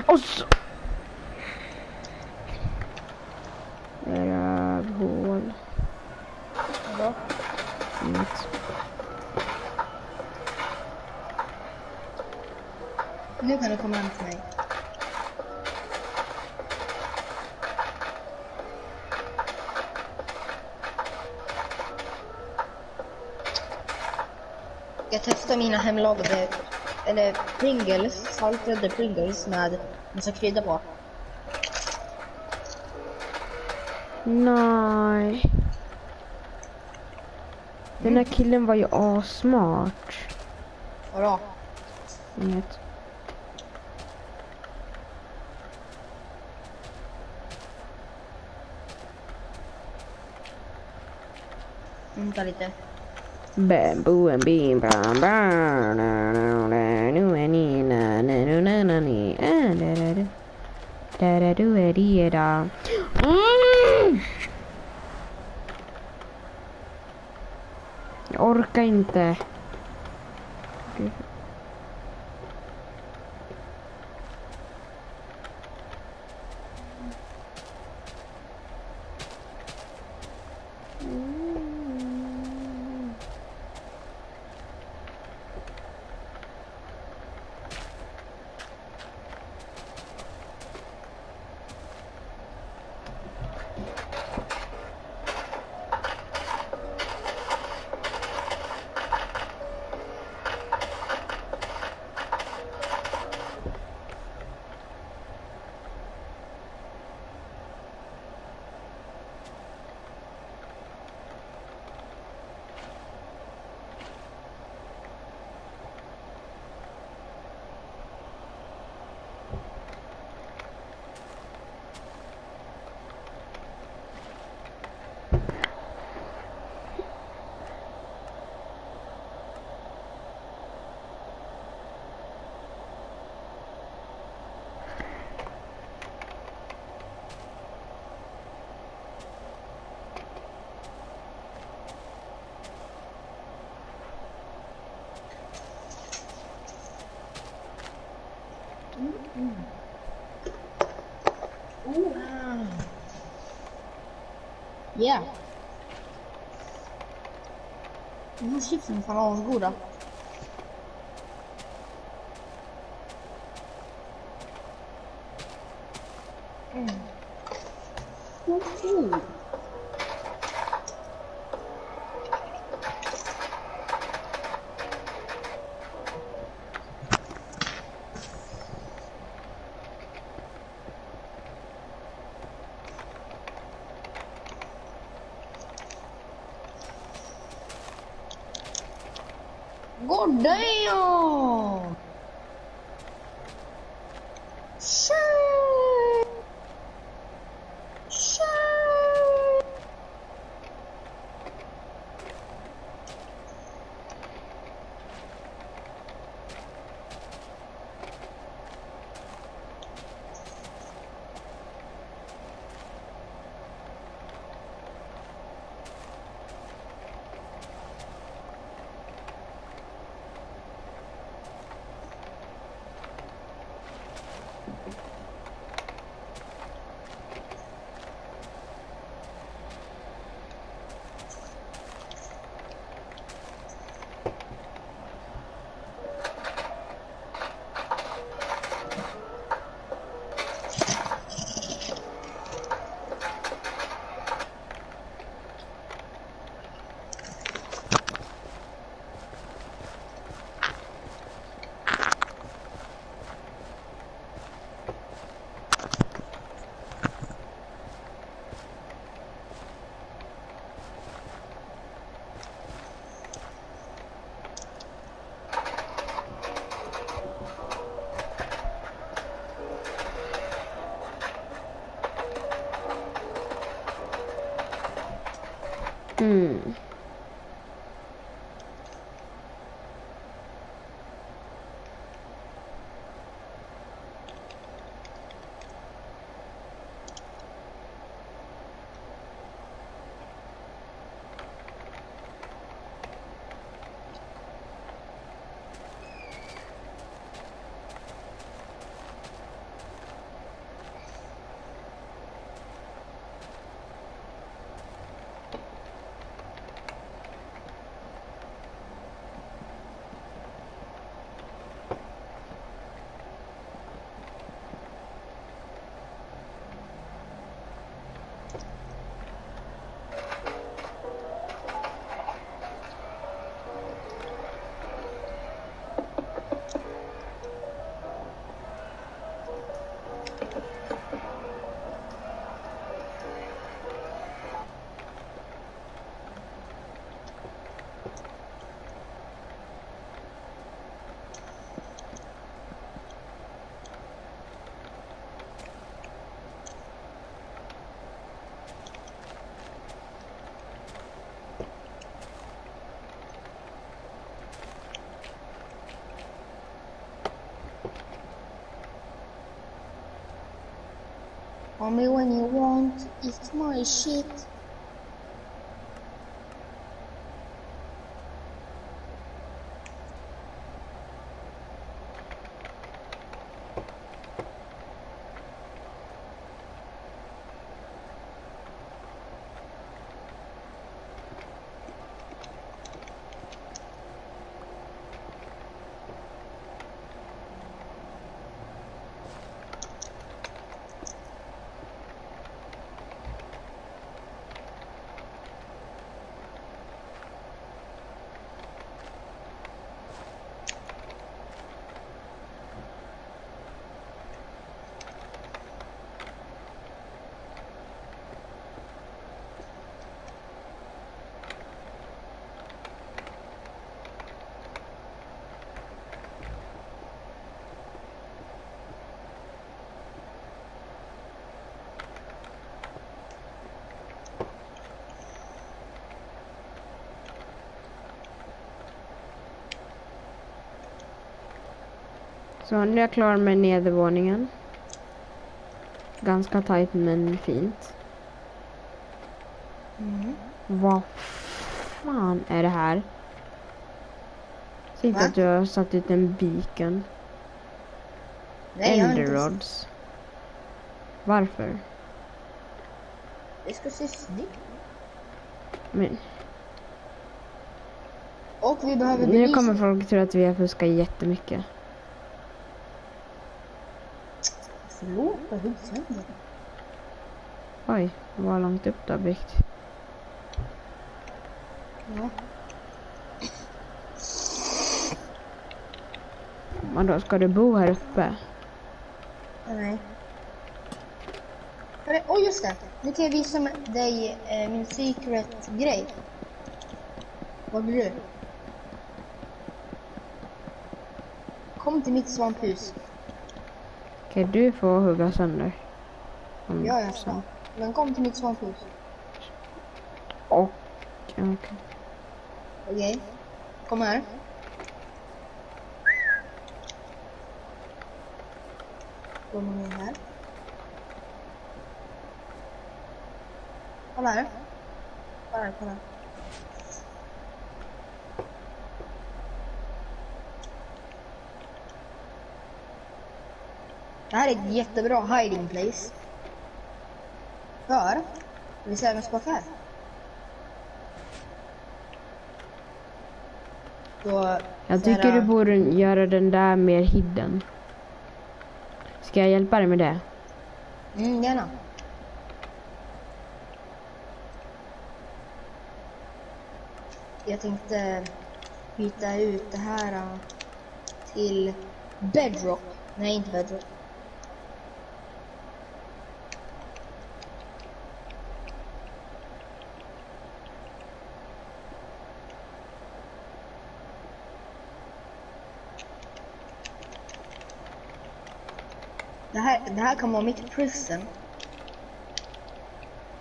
Och så. Rövhål. Ja. Inget. Nu kan du komma hem till mig. Jag testar mina hemlagade, eller Pringles, saltade Pringles med massa krydda på. Nej. Den här killen var ju asmart. Vadå? Inget. Vänta lite. Bamboo and bean bam bam nu är ni na nu na ni da du är det da. Jag orkar inte. Yeah. De här chipsen fan var goda. God damn! Shit! Shit! Call me when you want, it's my shit. Så nu är jag klar med nedervåningen. Ganska tajt men fint. Vad fan är det här? Säg inte att du har satt ut en beacon. Nej, jag har inte. Enderrods. Varför? Det ska se snyggt. Men Och vi behöver nu belysning. kommer folk tro att vi har fuskat jättemycket. Förlåt, vad hugg sönder. Oj, vad långt upp det har byggt. Ja. Men då ska du bo här uppe? Nej. Åh, just det. Nu kan jag visa dig min secret-grej. Vad blir det? Kom till mitt svamphus. Okej, du får hugga sönder. Ja, jag ska. Men kom till mitt svamphus. Och okej. Okej. Kom här. Kommer ner här. Kolla här. Kolla här, kolla. Det här är ett jättebra hiding place. För vi ser med här. Så, Jag tycker du borde göra den där mer hidden. Ska jag hjälpa dig med det? Gärna. Jag tänkte byta ut det här till bedrock. Nej, inte bedrock. Det här kan vara mitt prison.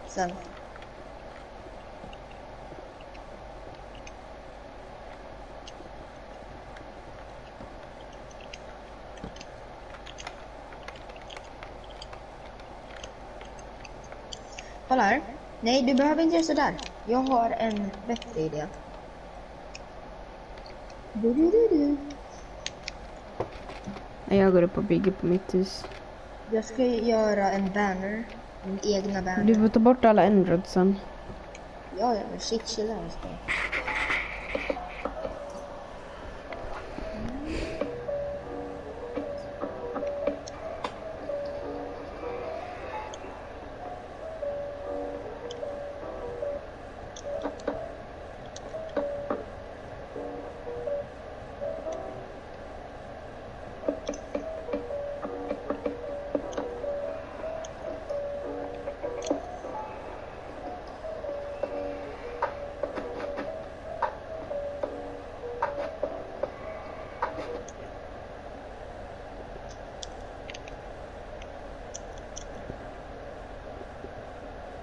Sen. Kolla här. Nej, du behöver inte göra sådär. Jag har en bättre idé. Jag går upp och bygger på mitt hus. Jag ska göra en banner. Min egna banner. Du får ta bort alla enrodsen. Ja, men shit, chilla här ska.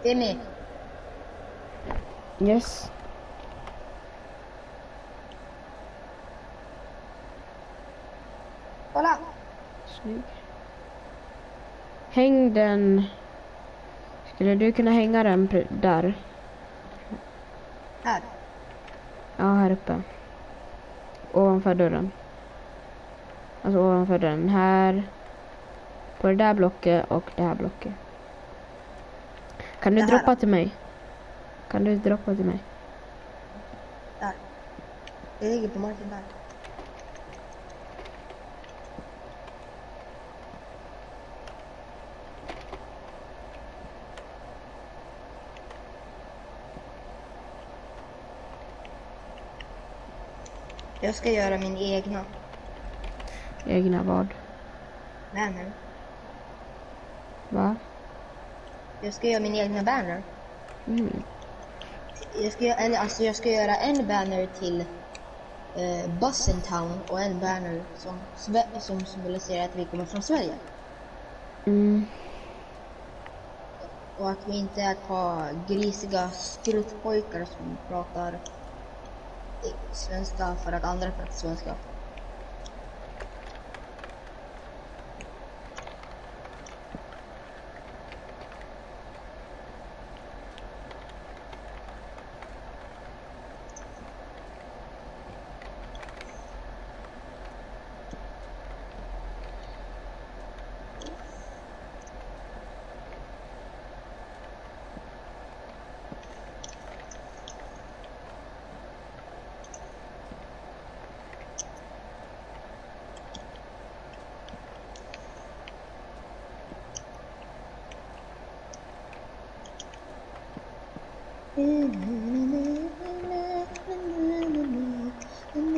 Det är med. Yes. Kolla. Snygg. Häng den. Skulle du kunna hänga den där? Här. Ja, här uppe. Ovanför dörren. Alltså ovanför den här. På det där blocket och det här blocket. Kan du Det här droppa då? till mig? Kan du droppa till mig? Där. Det ligger på marken där. Jag ska göra min egna Egna vad? banner. Va? Jag ska göra min egna banner. Mm. Jag ska göra en banner till Bussen Town och en banner som symboliserar att vi kommer från Sverige. Mm. Och att vi inte är ett par grisiga skrutpojkar som pratar svenska för att andra pratar svenska.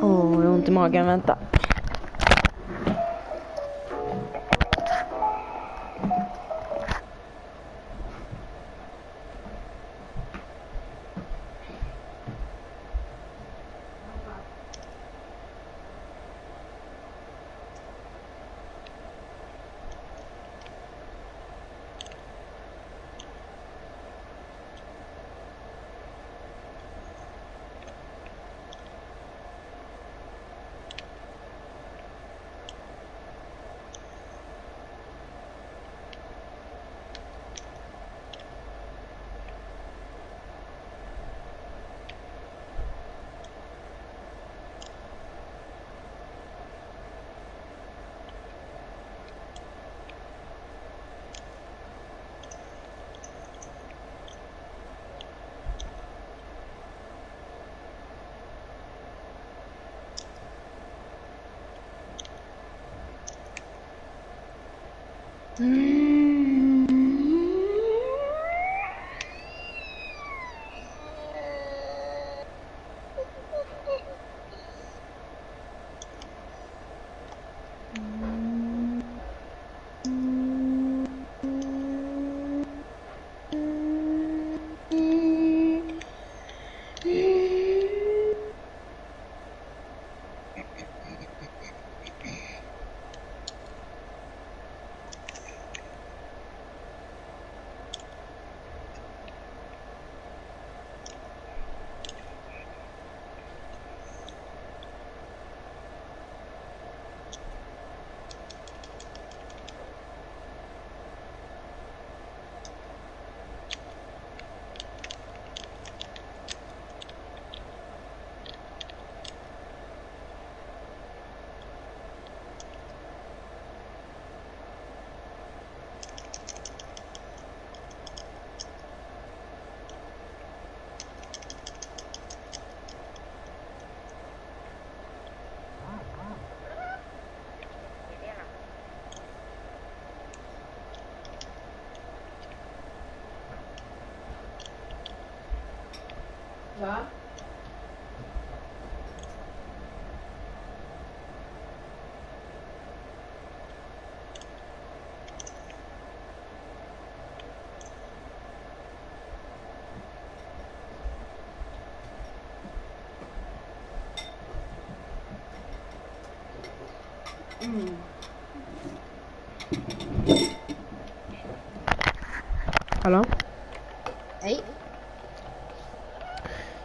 Åh, jag har ont i magen, vänta. Va? Hallå? Hej.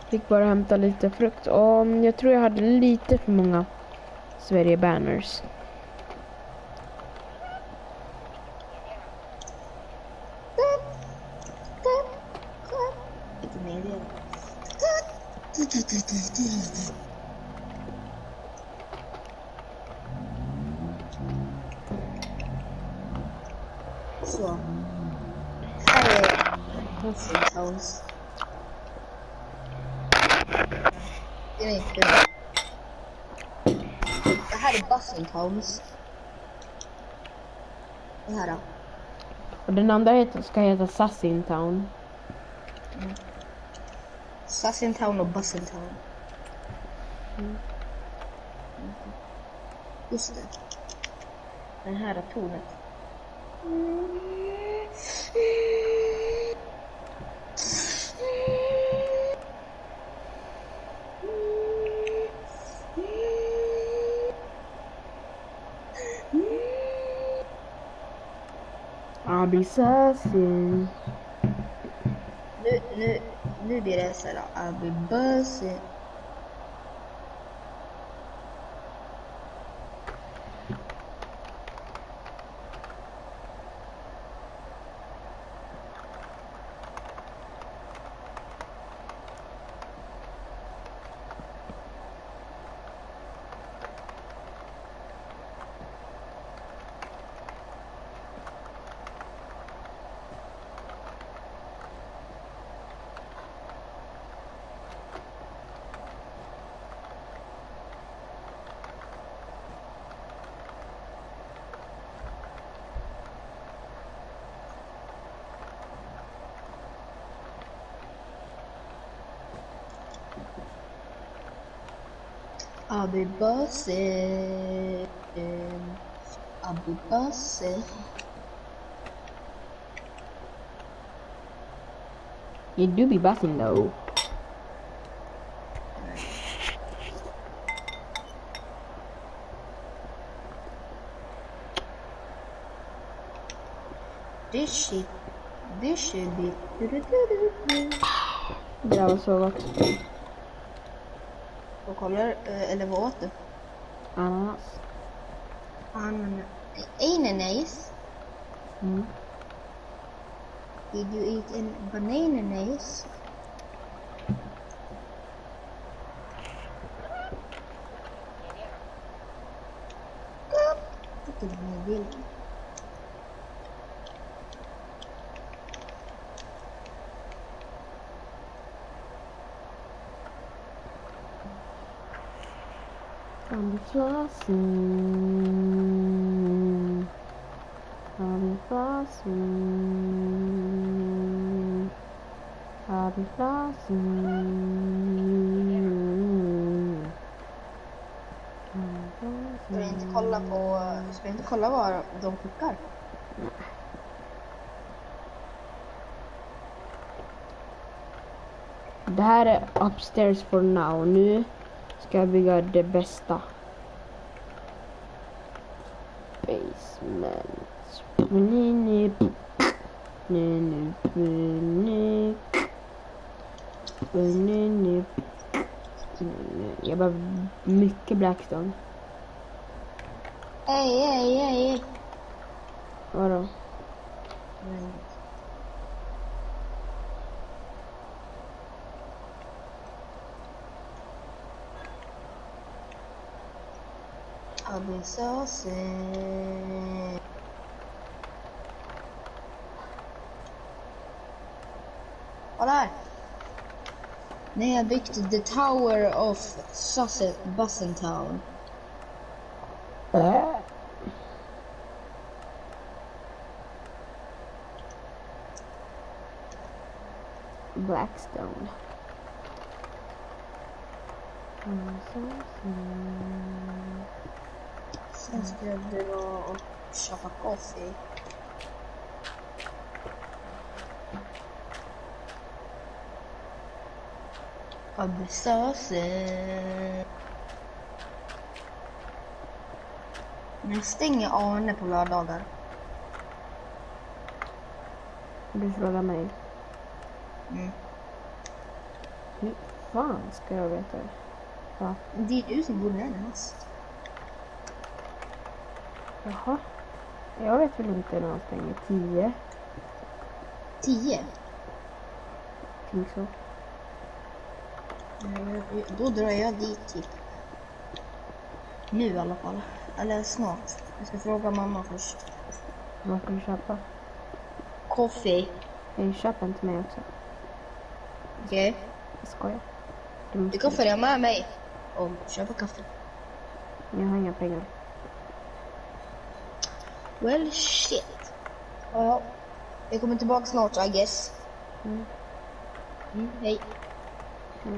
Fick bara hämta lite frukt. Och jag tror jag hade lite för många Sverige banners. Lite mer det. Så. Här är Buzzing Tones. Det är inte det. Det här är Buzzing Tones. Det här då. Och den andra ska heta Sassin Town. Sassin Town och Buzzing Town. Just det. Den här är tornet. I'll be sassy. Nu blir det så här. I'll be buzzing. Abi Basse. Abi Basse. You do be buzzing though. This shit be. Det där var så gott. Och kollar, eller vad åt du? Ananas. Ananas? Mm. Did you eat an bananas? Vilken bild. I'll be flossing. I'll be flossing. I'll be flossing. Ska du inte kolla vad de puckar? Det här är upstairs for now. Nu ska jag bygga det bästa. Basement. Jag behöver mycket blackstone. Ej. Vadå? I'll be so sick. Kolla här. Ni har byggt the Tower of Bussentown. Blackstone. Sen ska jag dra och köpa kaffe. I'll be so sick. Men stänger Arne på lördagar. Du frågar mig. Mm. Hur fan ska jag veta det? Va? Det är du som bor närmast. Jaha. Jag vet väl inte när han stänger. 10. 10? Tänk så. Då drar jag dit typ. Nu i alla fall. Eller snart. Jag ska fråga mamma först. Vad ska du köpa? Kaffe. Jag köper inte mig också. Okej. Jag skojar. Du kan följa med mig och köpa kaffe. Jag har inga pengar. Well shit. Ja. Jag kommer tillbaka snart I guess. Hej. Ja.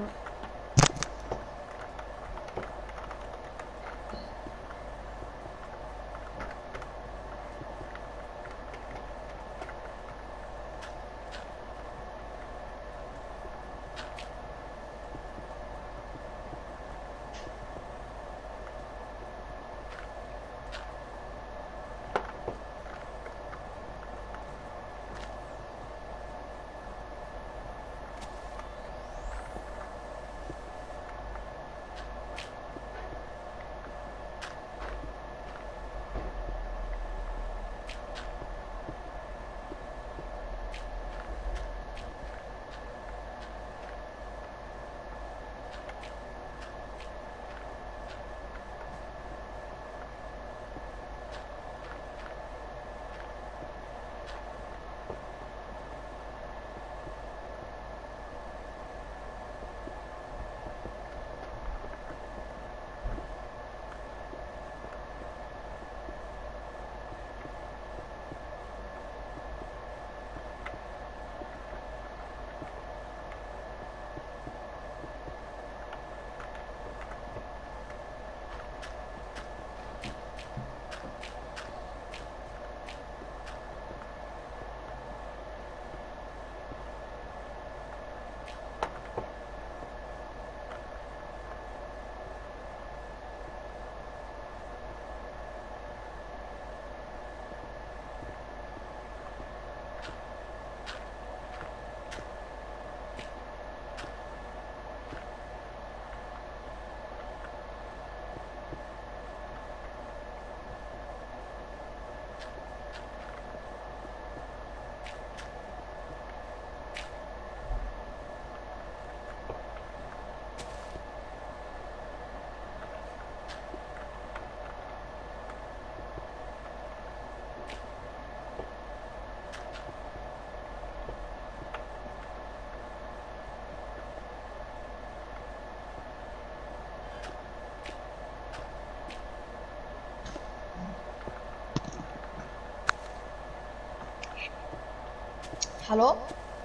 Hallå?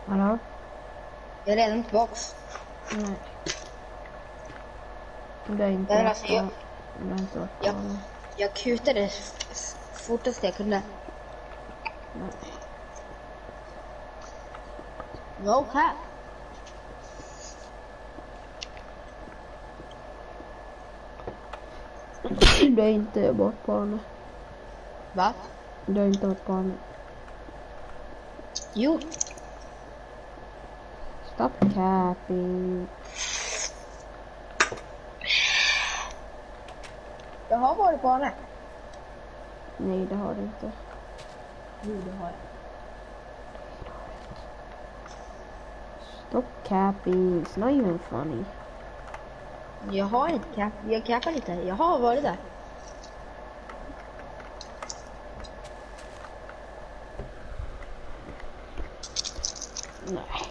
Hallå? Jag är redan tillbaks. Nej. Det är inte Nej, alltså, varit det är inte varit jag- bra. Jag kutade fortast jag kunde. Nej. No cap. Det är inte bort barnet. Va? Det är inte bort barnet. Jo. Stop capping. Jag har varit på henne. Nej, det har du inte. Jo, det har jag. Stop capping. It's not even funny. Jag har inte cap. Jag cappar lite. Jag har varit där. Nej.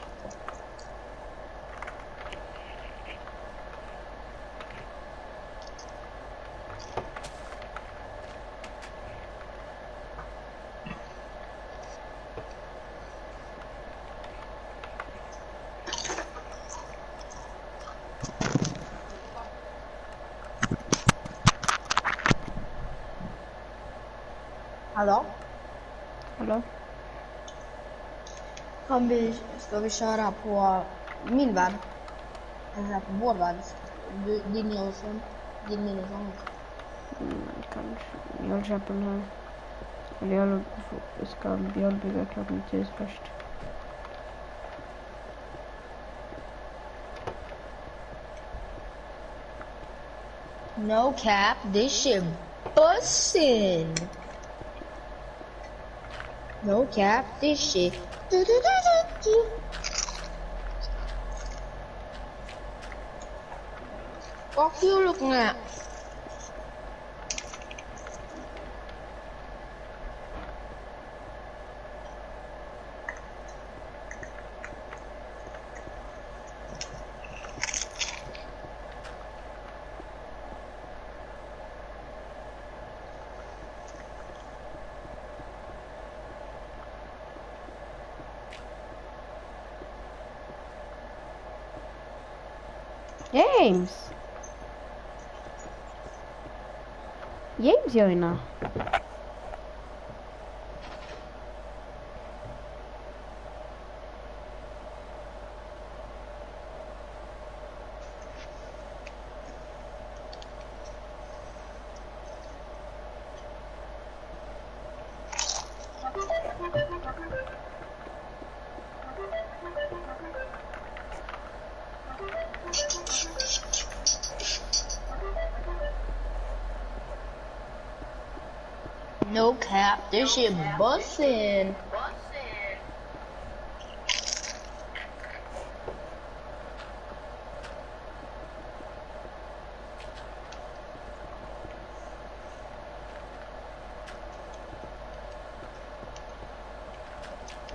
Hallå? Hallå? Ska vi köra på min värld? Eller på vår värld? Din och sån. Din och sån. Kanske. Jag köper den här. Eller jag ska bygga klart mitt hus först. No cap, this shit bussin'. No cap, this shit. Fuck you looking at. James! James joina. No cap, this shit bussin'.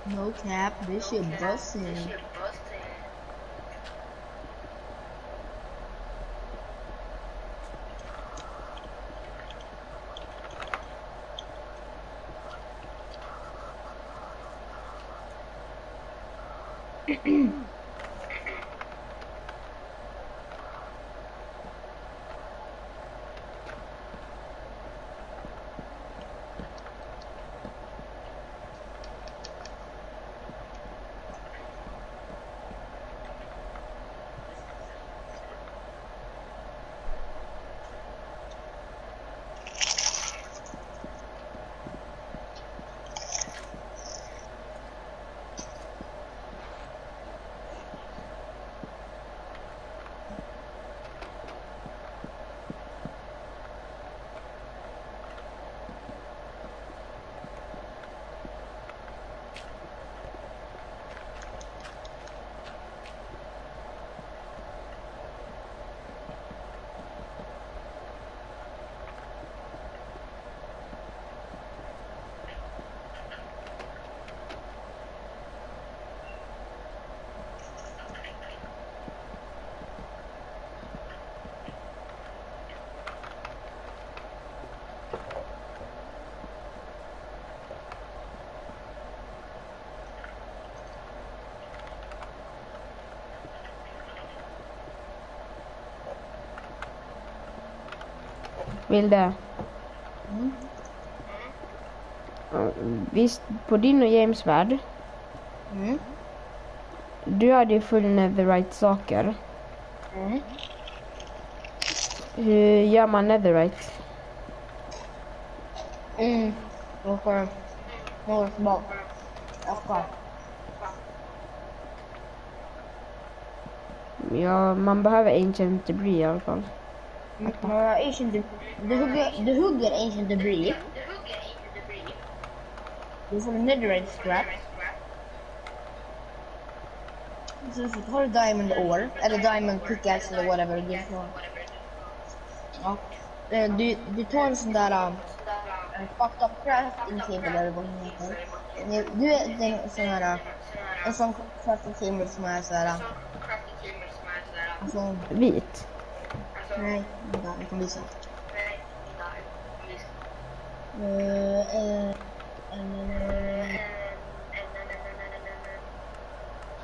No cap, this shit bussin'. Vill det? Mm. Ja, visst, på din och James värld. Mm. Du hade ju full netherite-saker. Mm. Hur gör man netherite? Och något bak. Jag ska. Ja, man behöver ancient debris i alla fall. Du hugger ancient debris. Du får en netherite scrap. Så har du diamond ore, eller diamond pickaxe eller whatever du får. Ja. Du tar en sån där fucked up crafting table eller vad den heter. Du är en sån här en sån crafting table som är så här. Alltså, Vit. nej, vänta, jag kan visa.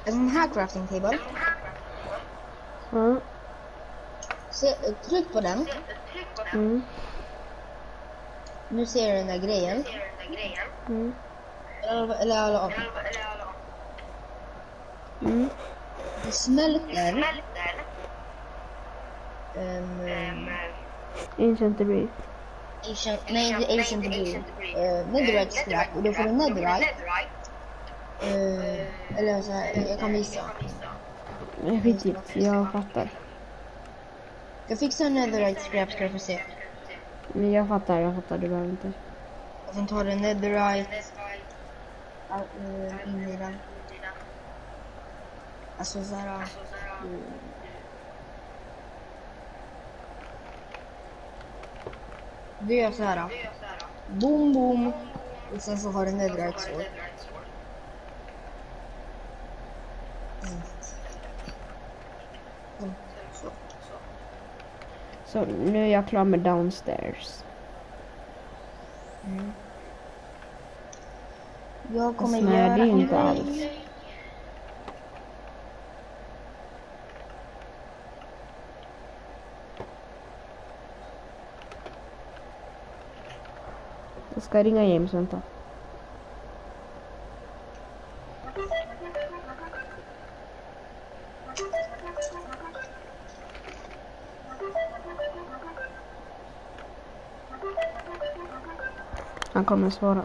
En sån här crafting table. Mm. Tryck på den. Mm. Nu ser du den där grejen. Mm. Eller Mm. det smälter. Ancient debris. Nej, inte ancient debris. Netherite scrap. Och då får du netherite. Eller så här, jag kan visa. Skitgift, jag fattar. Jag fixar en netherite scrap ska du få se. Men jag fattar, du behöver inte. Och sen tar du netherite in i den. Alltså såhär. Du gör såhär. Boom boom. Och sen så har du netherite sword. Så. Så nu är jag klar med downstairs. Jag kommer Nej, göra det är en inte grej. alls. Jag ska ringa James, vänta. Han kommer svara.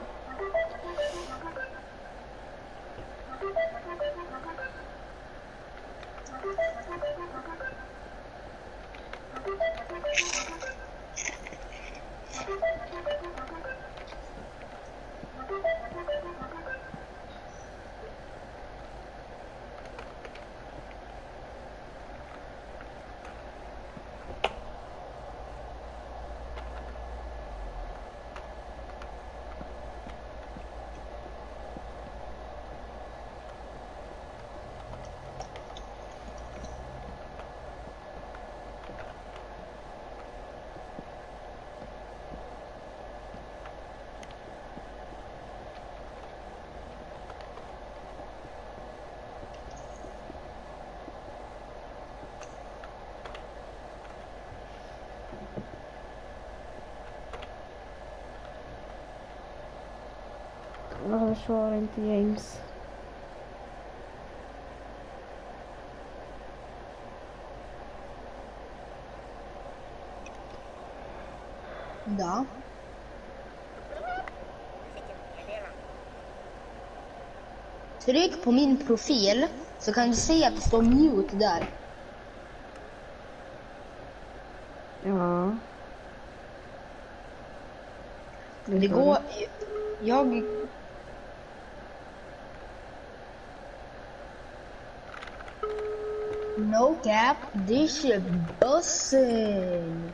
Varför svarar inte James? Ja. Tryck på min profil så kan du se att det står mute där. Ja. Det går... Jag... No cap, this shit bussin'.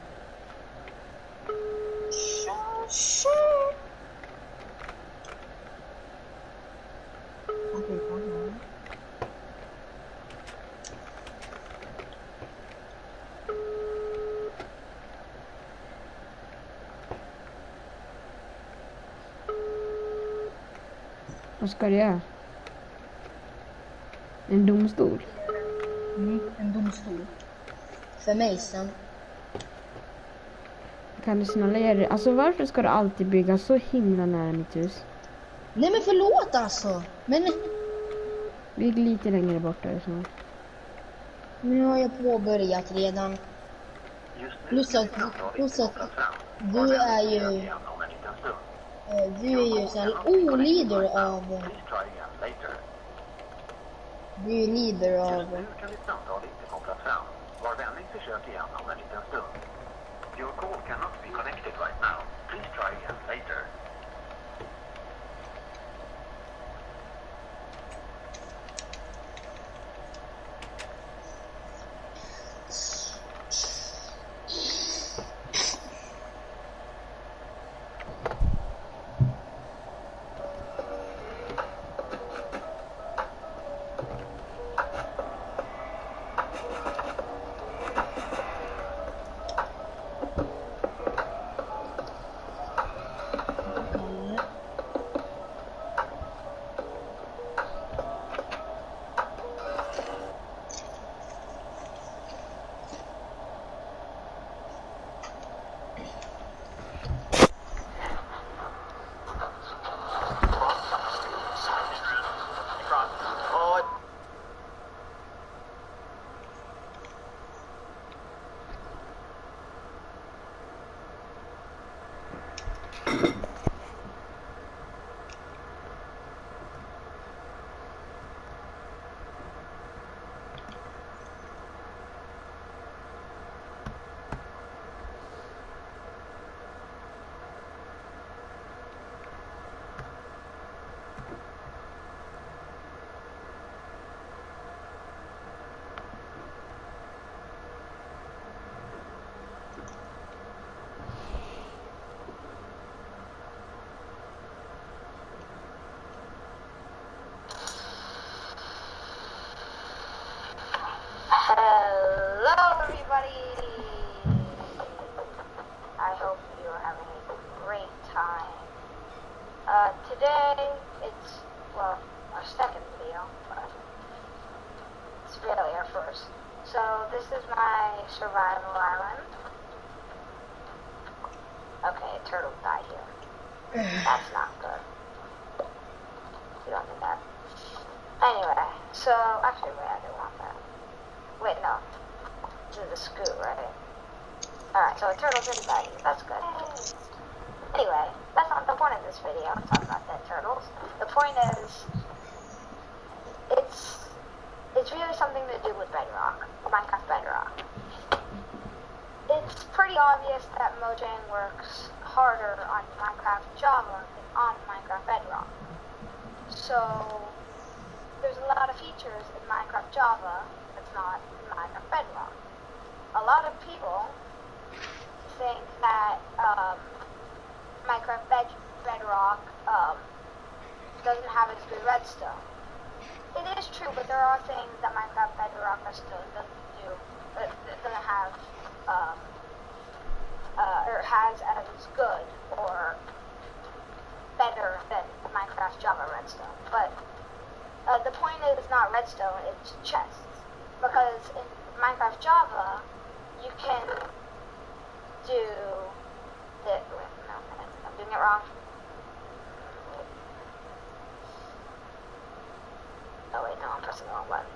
Vad ska det göra? En domstol? En domstol. För mig sen. Kan du snälla göra det? Alltså varför ska du alltid bygga så himla nära mitt hus? Nej men förlåt alltså. Men Bygg lite längre bort därifrån. nu har jag påbörjat redan. Plus att du är ju så här leader av. Du är leader av. Nu kan ditt samtal inte kopplas fram. Var vänlig försök igen om en liten stund. Your call cannot be connected right now. Please try again later. Hello everybody! I hope you are having a great time. Today, it's, well, our second video, but it's really our first. So this is my survival island. Okay, a turtle died here. That's not good. You don't need that. Anyway, so, actually wait, I didn't want that. Wait, no. This is a scoot, right? Alright, so a turtle didn't die. That's good. Anyway, that's not the point of this video. I'm talking about dead turtles. The point is, it's really something to do with Bedrock. Minecraft Bedrock. It's pretty obvious that Mojang works harder on Minecraft Java than on Minecraft Bedrock. So, there's a lot of features in Minecraft Java that's not in Minecraft Bedrock. A lot of people think that Minecraft Bedrock doesn't have as good redstone. It is true, but there are things that Minecraft Bedrock redstone doesn't do, that doesn't have, or has as good or better than Minecraft Java redstone. But the point is not redstone, it's chests. Because in Minecraft Java, you can do the, wait, no, I'm doing it wrong. Oh wait, no, I'm pressing the wrong button.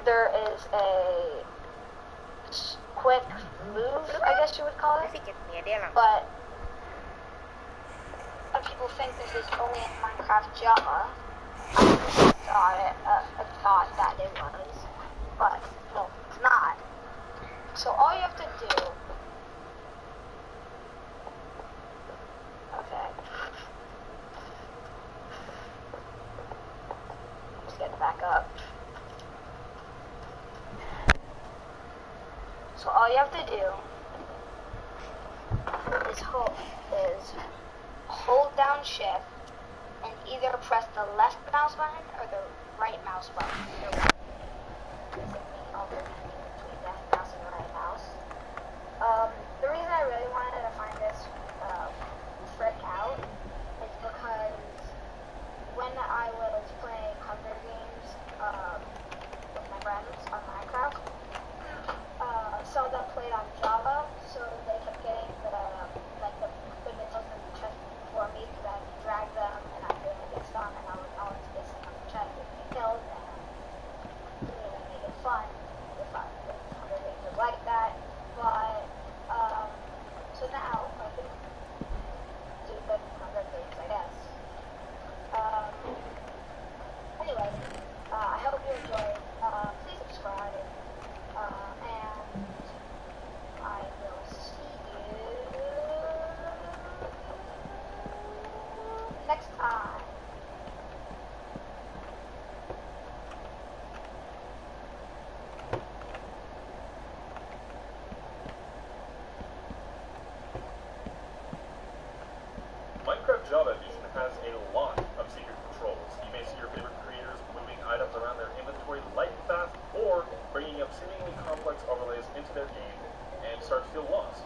There is a quick move, I guess you would call it. But some people think this is only in Minecraft Java. I thought that it was, but no, it's not. So all you have to do, okay, let's get back up. So all you have to do is hold down shift and either press the left mouse button or the right mouse button. Either one. Between left mouse and right mouse. The reason I really wanted to find this trick out is because when I was playing Hunger Games with my friends on Minecraft, some of them played on Java, feel lost.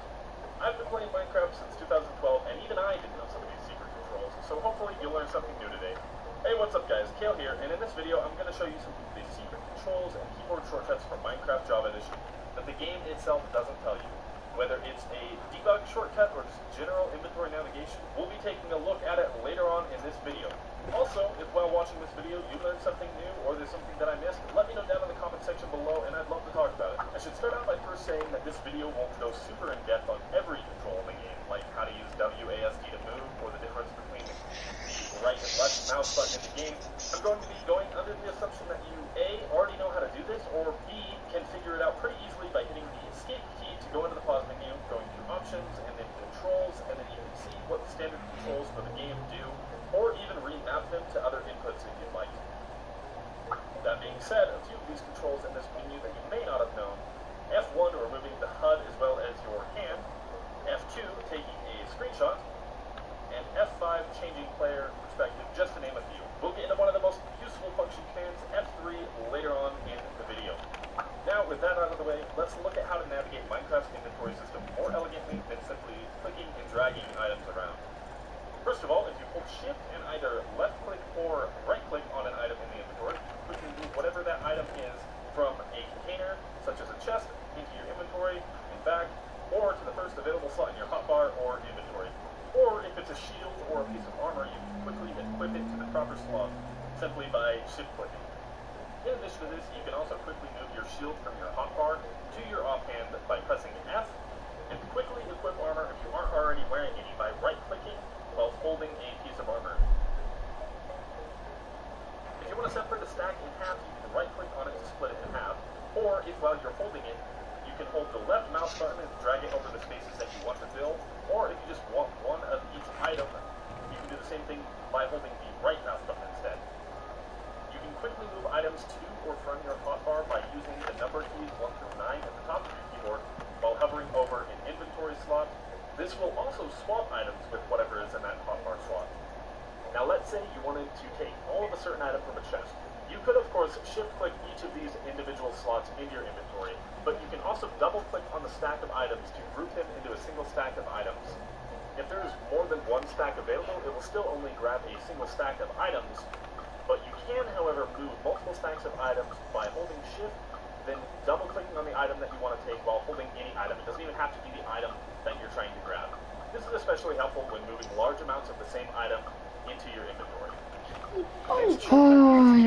I've been playing Minecraft since 2012, and even I didn't know some of these secret controls, so hopefully you'll learn something new today. Hey, what's up guys, Kale here, and in this video I'm going to show you some of the secret controls and keyboard shortcuts for Minecraft Java Edition that the game itself doesn't tell you. Whether it's a debug shortcut or just general inventory navigation, we'll be taking a look at it later on in this video. Also, if while watching this video you learned something new or there's something that I missed, let me know down in the comment section below and I'd love to talk about it. I should start out by first saying that this video won't go super in depth on every control in the game, like how to use WASD to move or the difference between the right and left mouse button in the game. I'm going to be going under the assumption that you A, already know how to do this, or B, can figure it out pretty easily by hitting the escape key to go into the pause menu, going to options and then controls, and then you can see what the standard controls for the game do, or even remap them to other inputs if you'd like. That being said, a few of these controls in this menu that you may not have known: F1 removing the HUD as well as your hand, F2 taking a screenshot, and F5 changing player perspective, just to name a few. We'll get into one of the most useful function commands, F3, later on in the video. Now, with that out of the way, let's look at how to navigate Minecraft's inventory system more elegantly than simply clicking and dragging items around. First of all, if you hold Shift and either left click or right click on an item in the inventory, quickly move whatever that item is from a container, such as a chest, into your inventory and back, or to the first available slot in your hotbar or inventory. Or if it's a shield or a piece of armor, you can quickly equip it to the proper slot simply by shift clicking. In addition to this, you can also quickly move your shield from your hotbar to your offhand by pressing F, and quickly equip armor if you aren't already wearing any by right-clicking while holding a piece of armor. If you want to separate a stack in half, you can right-click on it to split it in half, or if while you're holding it, you can hold the left mouse button and drag it over the spaces that you want to fill, or if you just want one of each item, you can do the same thing by holding the right mouse button instead. You can quickly move items to or from your hotbar by using the number keys 1 through 9 at the top of your keyboard while hovering over an inventory slot. This will also swap items with whatever is in that hotbar slot. Now let's say you wanted to take all of a certain item from a chest. You could of course shift click each of these individual slots in your inventory, but you can also double click on the stack of items to group them into a single stack of items. If there is more than one stack available, it will still only grab a single stack of items, but you can, however, move multiple stacks of items by holding Shift, then double-clicking on the item that you want to take while holding any item. It doesn't even have to be the item that you're trying to grab. This is especially helpful when moving large amounts of the same item into your inventory. Jag har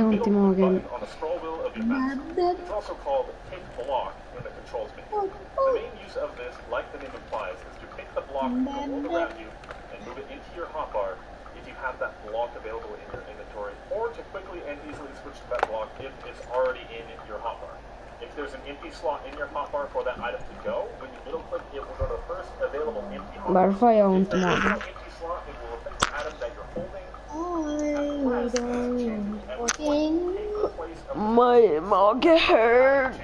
ont i magen. On the scroll wheel of your mouse. It's also called Take Block in the controls menu. The main use of this, like the name implies, is to pick the block from the world around you and move it into your hotbar if you have that block available in your inventory, or to quickly and easily switch to that block if it's already in your hotbar. If there's an empty slot in your hotbar for that item to go, when you middle click, it will go to the first available empty hotbar. Varför har jag ont i If there's no magen? empty slot, it will replace the item that you're holding. My mage hurts.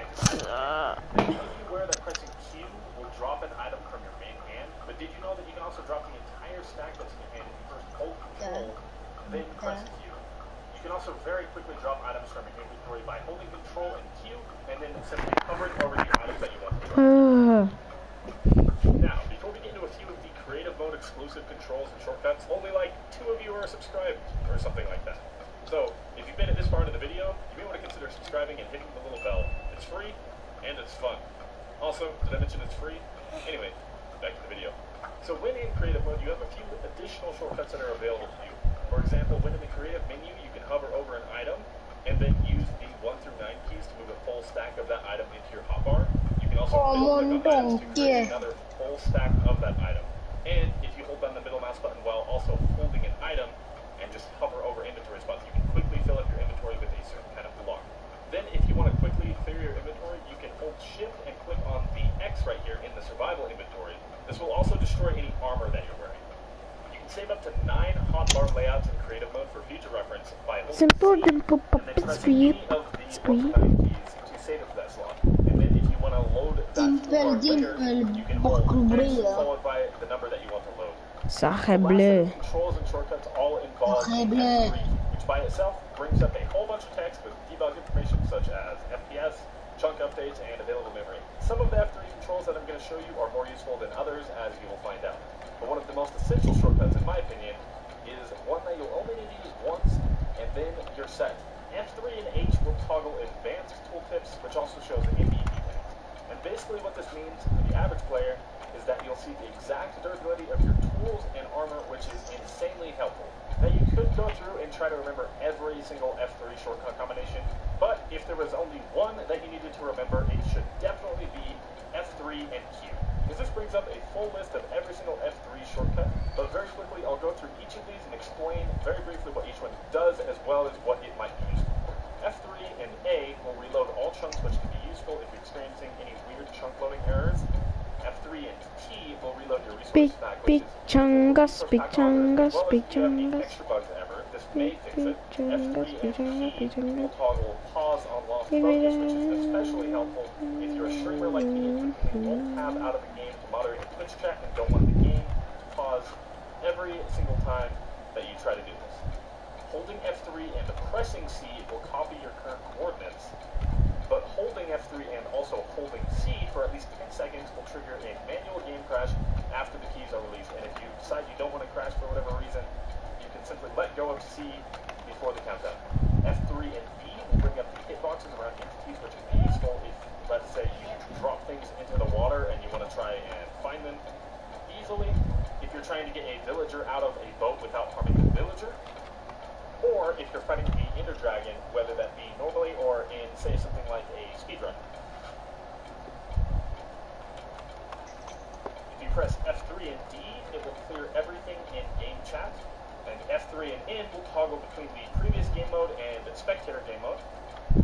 Did you aware that pressing Q will drop an item from your main hand? But did you know that you can also drop the entire stack that's in your hand if you first hold Control, then press Q? You can also very quickly drop items from your inventory by holding Control and Q, and then simply hovering over the items that you want to drop. Now, before we get into a few of the creative mode exclusive controls and shortcuts, only like 2 of you are subscribed, or something like that. So, if you've made it this far into the video, you may want to consider subscribing and hitting the little bell. It's free, and it's fun. Also, did I mention it's free? Anyway, back to the video. So when in creative mode, you have a few additional shortcuts that are available to you. For example, when in the creative menu, you can hover over an item, and then use the 1 through 9 keys to move a full stack of that item into your hotbar. You can also middle click on items to create another full stack of that item. And if you hold down the middle mouse button while also holding an item, and just hover over inventory spots, you can quickly fill up your inventory with a certain kind of block. Then if you want to quickly clear your inventory, you can hold Shift and click on the X right here in the survival inventory. This will also destroy any armor that you're wearing. You can save up to 9 hotbar layouts in creative mode for future reference by holding C and then pressing any of the 1 to 9 keys to save it to that slot. And then if you want to load that toolbar later, you can hold X followed by the number that you want to load. Sacre bleu. Controls and shortcuts all involve F3, which by itself brings up a whole bunch of text with debug information such as FPS, chunk updates, and available memory. Some of the F3 controls that I'm going to show you are more useful than others, as you will find out. But one of the most essential shortcuts, in my opinion, is one that you'll only need to use once, and then you're set. F3 and H will toggle advanced tooltips, which also shows MVP tags. And basically what this means for the average player is that you'll see the exact durability of your tools and armor, which is insanely helpful. Now you could go through and try to remember every single F3 shortcut combination, but if there was only one that you needed to remember, it should definitely be F3 and Q. Because this brings up a full list of every single F3 shortcut, but very quickly I'll go through each of these and explain very briefly what each one does, as well as what it might be used for. F3 and A will reload all chunks, which can be useful if you're experiencing any weird chunk loading errors. F3 and T will reload your resource pack, which is chungus, big chungus, big if you have any chungus. extra bugs ever, this may fix it. F3 and P will Chungus. toggle pause on lost focus, which is especially helpful if you're a streamer like me who won't have out of the game to moderate a Twitch chat and don't want the game to pause every single time that you try to do this. Holding F3 and pressing C will copy your current coordinates, but holding F3 and also holding C for at least 10 seconds will trigger a manual game crash after the keys are released. And if you decide you don't want to crash for whatever reason, you can simply let go of C before the countdown. F3 and B will bring up the hitboxes around entities, which can be useful if, let's say, you drop things into the water and you want to try and find them easily. If you're trying to get a villager out of a boat without harming the villager, or if you're fighting the Ender Dragon, whether that be normally or in, say, something like a speedrun. If you press F3 and D, it will clear everything in game chat, and F3 and N will toggle between the previous game mode and spectator game mode.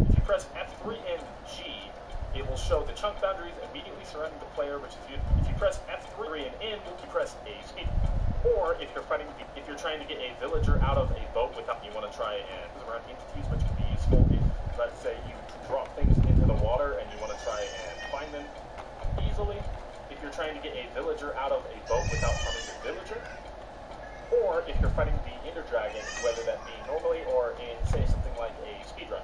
If you press F3 and G, it will show the chunk boundaries immediately surrounding the player, which is used. If you press F3 and N, you press a speed. Or if you're trying to get a villager out of a boat without, you want to try and around entities, which can be useful if, let's say, you drop things into the water and you want to try and find them easily. If you're trying to get a villager out of a boat without harming the villager, or if you're fighting the Ender Dragon, whether that be normally or in, say, something like a speedrun.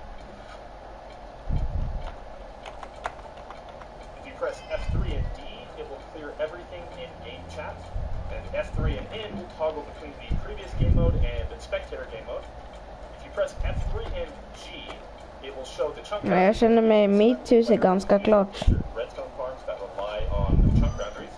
If you press F3 and D, it will clear everything in game chat. And F3 and N will toggle between the previous game mode and spectator game mode. If you press F3 and G, it will show the chunk Ja, jag känner mig, mitt hus är ganska klart. redstone farms that rely on chunk boundaries.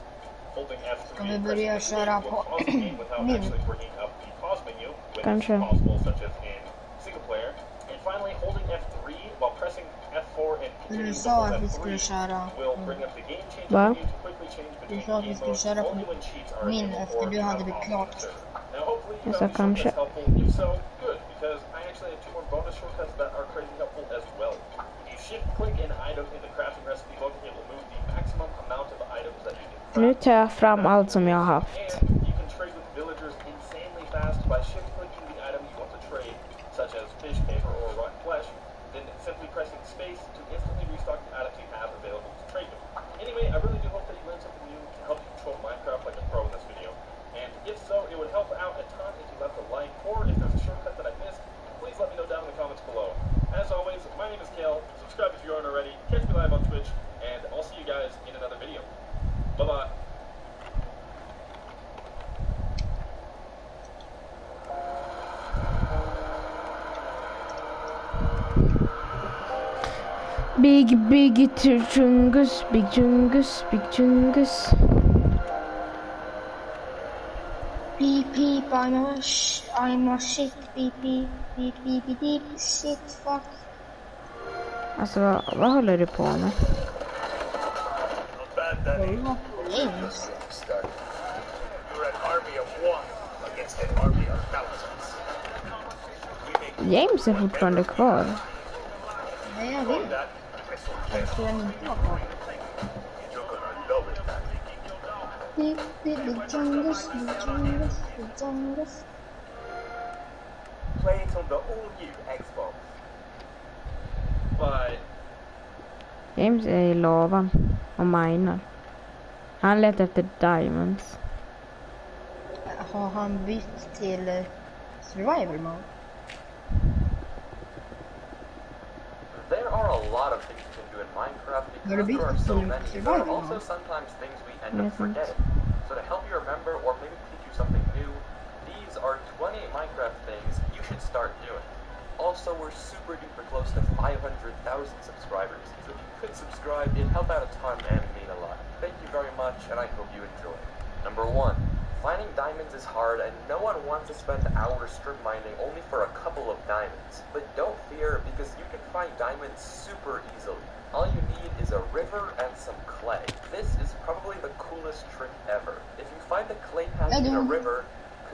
Holding F3 vi and börjar pressing köra F3 will på pause the game without min. actually bringing up the pause menu when Kanske. it's possible, such as in single player. And finally, holding F3 while pressing F4 and continuing to sa hold att vi skulle F3 köra will bring up the game change Va? menu to quickly change between sa att vi game skulle modes köra på only when cheats are min enabled efter or du hade have blivit on klart. the server. Now hopefully you Så found these kanske. shortcuts helpful. If so, good, because I actually have 2 more bonus shortcuts that are crazy helpful as well. If you shift click an item in the crafting recipe book, it will move the maximum amount of items that you can craft. Nu tar jag fram allt som jag har haft. And you can trade with villagers insanely fast by shift clicking the item you want to trade, such as fish, paper, or rotten flesh, then simply pressing space to instantly restock the items you have available to trade with. Anyway, I really do hope that you learned something new to help you control Minecraft like a pro in this video. And if so, it would help out a ton if you left a like, or if there's a shortcut that I missed, please let me know down in the comments below. As always, my name is Kale. Subscribe if you aren't already. Catch me live on Twitch, and I'll see you guys in another video. Bye-bye. Big chungus, big chungus, big chungus. Beep beep, I'm a shit, beep beep, beep beep beep beep, shit, fuck. Alltså vad håller du på med? Kolla på James. You're an army of one against an army of thousands. James är fortfarande kvar. Nej, jag vet. Jag tror jag inte var kvar. Beep beep, big chungus, big chungus, big chungus. Play it on the all-new Xbox. Bye. James är i lavan och minar. Han letar efter diamonds. Har han bytt till survival mode? There are a lot of things you can do in Minecraft Har du because there are bytt so till many. There survival are also now? sometimes things we end Yeah, up forgetting. So to help you remember or maybe teach you something new, these are 28 Minecraft things you should start doing. Also, we're super duper close to 500,000 subscribers, so if you could subscribe, it'd help out a ton and mean a lot. Thank you very much, and I hope you enjoy. Number 1. Finding diamonds is hard, and no one wants to spend hours strip mining only for a couple of diamonds. But don't fear, because you can find diamonds super easily. All you need is a river and some clay. This is probably the coolest trick ever. If you find a clay patch in a river,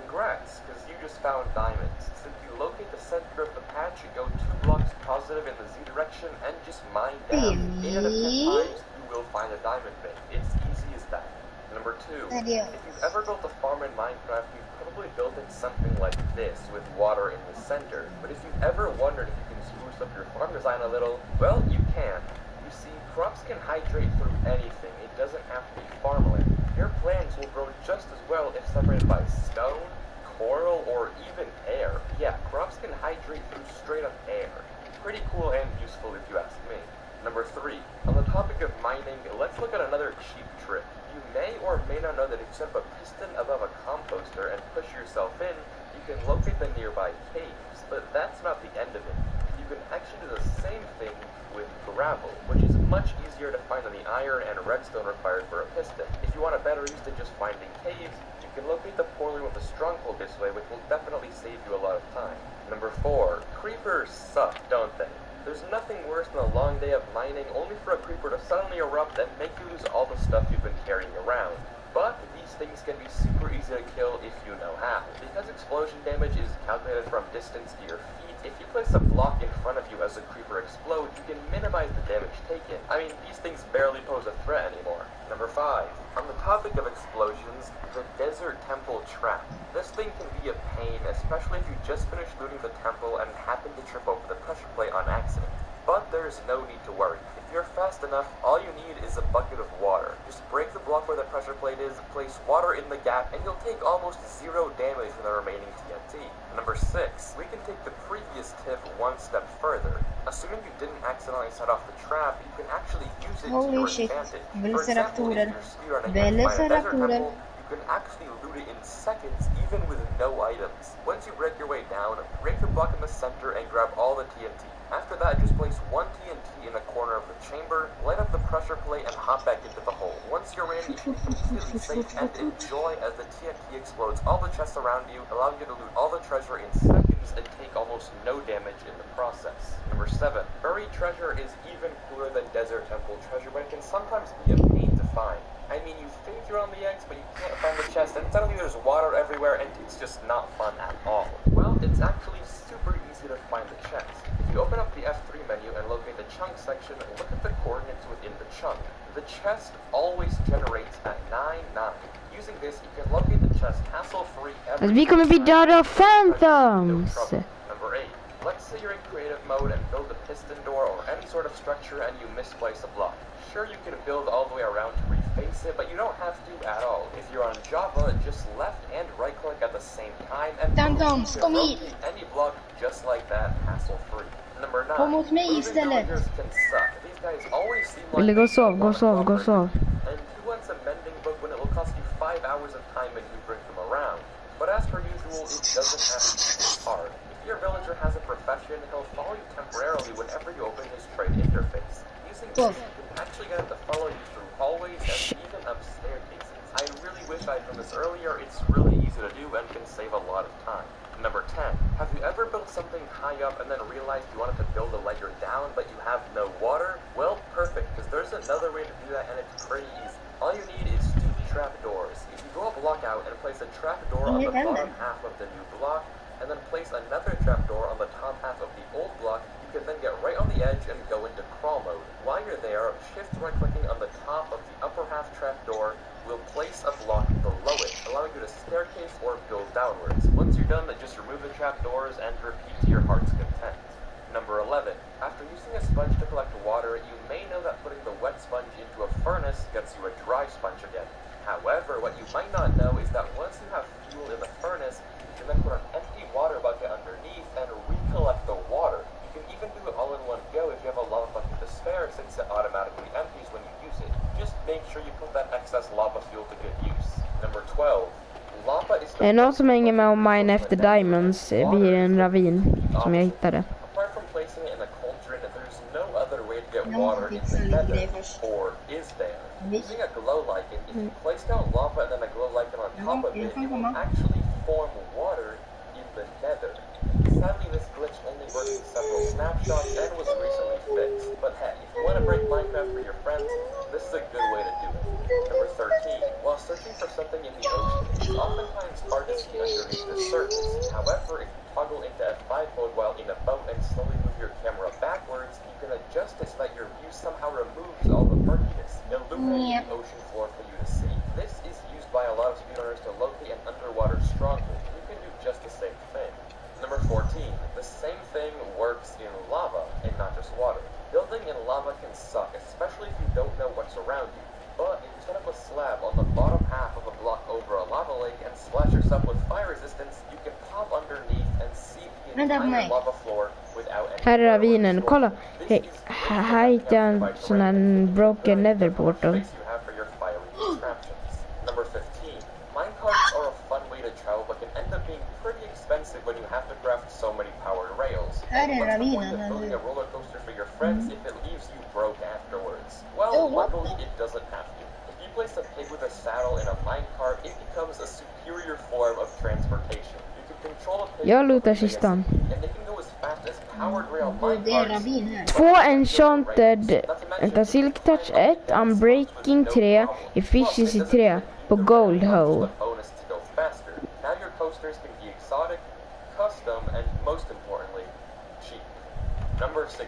congrats, because you just found diamonds. Simply locate the center of the patch and go 2 blocks positive in the Z direction and just mine down. 8 out of 10 times, you will find a diamond vein. It's easy as that. Number 2, if you've ever built a farm in Minecraft, you've probably built it something like this, with water in the center. But if you've ever wondered if you can spruce up your farm design a little, well, you can. You see, crops can hydrate through anything. It doesn't have to be farmland. Your plants will grow just as well if separated by stone, coral, or even air. Yeah, crops can hydrate through straight up air. Pretty cool and useful if you ask me. Number 3, on the topic of mining, let's look at another cheap trick. You may or may not know that if you set up a piston above a composter and push yourself in, you can locate the nearby caves, but that's not the end of it. You can actually do the same thing with gravel, which is much easier to find than the iron and redstone required for a piston. If you want a better use than just finding caves, you can locate the portal with a stronghold this way, which will definitely save you a lot of time. Number 4, creepers suck, don't they? There's nothing worse than a long day of mining only for a creeper to suddenly erupt and make you lose all the stuff you've been carrying around. But these things can be super easy to kill if you know how. Because explosion damage is calculated from distance to your feet, if you place a block in front of you as a creeper explodes, you can minimize the damage taken. I mean, these things barely pose a threat anymore. Number 5. On the topic of explosions, the Desert Temple Trap. This thing can be a pain, especially if you just finished looting the temple and happen to trip over the pressure plate on accident. But there's no need to worry. If you're fast enough, all you need is a bucket of water. Just break the block where the pressure plate is, place water in the gap, and you'll take almost 0 damage from the remaining TNT. Number 6. We can take the previous tip one step further. Assuming you didn't accidentally set off the trap, you can actually use it to your advantage. For example, if you're speedrunning and find a desert temple, you can actually loot it in seconds, even with no items. Once you break your way down, break the block in the center and grab all the TNT. After that, just place 1 TNT in the corner of the chamber, light up the pressure plate, and hop back into the hole. Once you're in, you can be completely safe and enjoy as the TNT explodes all the chests around you, allowing you to loot all the treasure in seconds and take almost no damage in the process. Number 7. Buried treasure is even cooler than Desert Temple treasure, but it can sometimes be a pain to find. I mean, you think you're on the X, but you can't find the chest, and suddenly there's water everywhere, and it's just not fun at all. Well, it's actually super easy to find the chest. If you open up the F3 menu and locate the chunk section, look at the coordinates within the chunk. The chest always generates at 9,9. Using this, you can locate the chest hassle-free every Vi kommer bli döda av no phantoms! trouble. Number 8. Let's say you're in creative mode and build a piston door or any sort of structure and you misplace a block. Sure, you can build all the way around to reface it, but you don't have to at all. If you're on Java, just left and right click at the same time and Phantoms, kom hit! rotate any block just like that, hassle-free. Number 9. Kom mot mig Moving istället. villagers can suck. These guys always seem Vill like du gå they sov, don't gå wanna sov, gå cooperate. sov. And who wants a mending book when it will cost you 5 hours of time and you bring them around? But as per usual, it doesn't have to be this hard. If your villager has a profession, he'll follow you temporarily whenever you open his trade interface. Using this, you can actually get him to follow you through hallways and even up staircases. I really wish I'd done this earlier. It's really easy to do and can save a lot of time. Number 10. Have you ever built something high up and then realized you wanted to build a layer down but you have no water? Well, perfect, because there's another way to do that and it's pretty easy. All you need is 2 trapdoors. If you go a block out and place a trapdoor on the bottom half of the new block, and then place another trapdoor on the top half of the old block, you can then get right on the edge and go into crawl mode. While you're there, shift right clicking on the top of the upper half trapdoor will place a block below it, allowing you to staircase or build downwards. Once you're done, then just remove the trapdoors and repeat to your heart's content. Number 11. After using a sponge to collect water, you may know that putting the wet sponge into a furnace gets you a dry sponge again. However, what you might not know is that once you have fuel in the furnace, you can then put an empty water bucket underneath and recollect the water. You can even do it all in one go if you have a lava bucket to spare, since it automatically make sure you put that excess lava fuel to good use. Number 12. Lava is Är det någon som hänger med och mine efter diamonds vid en ravin som jag hittade? Apart from placing it in a cauldron, there's no other way to get Jag water måste in fixa the lite nether, grejer först. or is there? Visst. Using a glow lichen, if you place down lava and then a glow lichen on top of jag it, kan it will komma. actually form water in the nether. Sadly, this glitch only works in several snapshots and was recently fixed. But hey, if you want to break Minecraft for your friends, this is a good way to do it. Number 13. While searching for something in the ocean, it's oftentimes hard to see underneath the surface. However, if you toggle into F5 mode while in a boat and slowly move your camera backwards, you can adjust it so that your view somehow removes all the murkiness, illuminating the ocean floor for you to see. This is used by a lot of speedrunners to locate an underwater stronghold. You can do just the same thing. Number 14. The same thing works in lava and not just water. Building in lava can suck, especially if you don't know what's around you. But if you set up a slab on the bottom half of a block over a lava lake and splash yourself with fire resistance, you can pop underneath and see the entire lava floor without any... Här är ravinen, kolla! Här hittade jag en sån här broken nether portal. Number 15. Minecarts are a fun way to travel but can end up being pretty expensive when you have to craft so many powered rails. Här är What's the point ravinen, of building eller a roller coaster for your friends if it leaves you broke afterwards? Well, luckily it doesn't have to. If you place a pig with a saddle in a minecart, it becomes a superior form of transportation. You can control a pig Jag lootar kistan. and they can go as fast as powered rail det är minecarts. ravin här. 2 enchanted, vänta, silk touch 1, unbreaking 3, efficiency 3 på gold hoe. Bonus to go faster. Now your coasters can be exotic, custom, and most importantly, cheap. Number 16.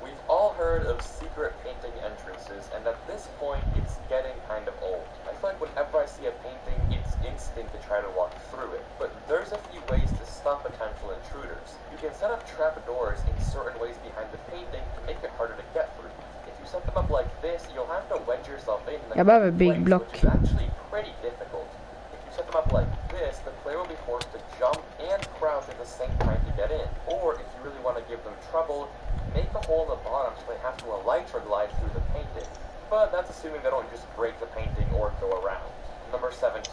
We've all heard of secret painting entrances, and at this point, it's getting kind of old. I feel like whenever I see a painting, it's instinct to try to walk through it. But there's a few ways to stop potential intruders. You can set up trapdoors in certain ways behind the painting to make it harder to get through. If you set them up like this, you'll have to wedge yourself in the Jag behöver big place, block. which is actually pretty difficult. If you set them up like this, the player will be forced to jump and crouch at the same time to get in. Or if you really want to give them trouble, make a hole in the bottom so they have to elytra glide through the painting. But that's assuming they don't just break the painting or go around. Number 17.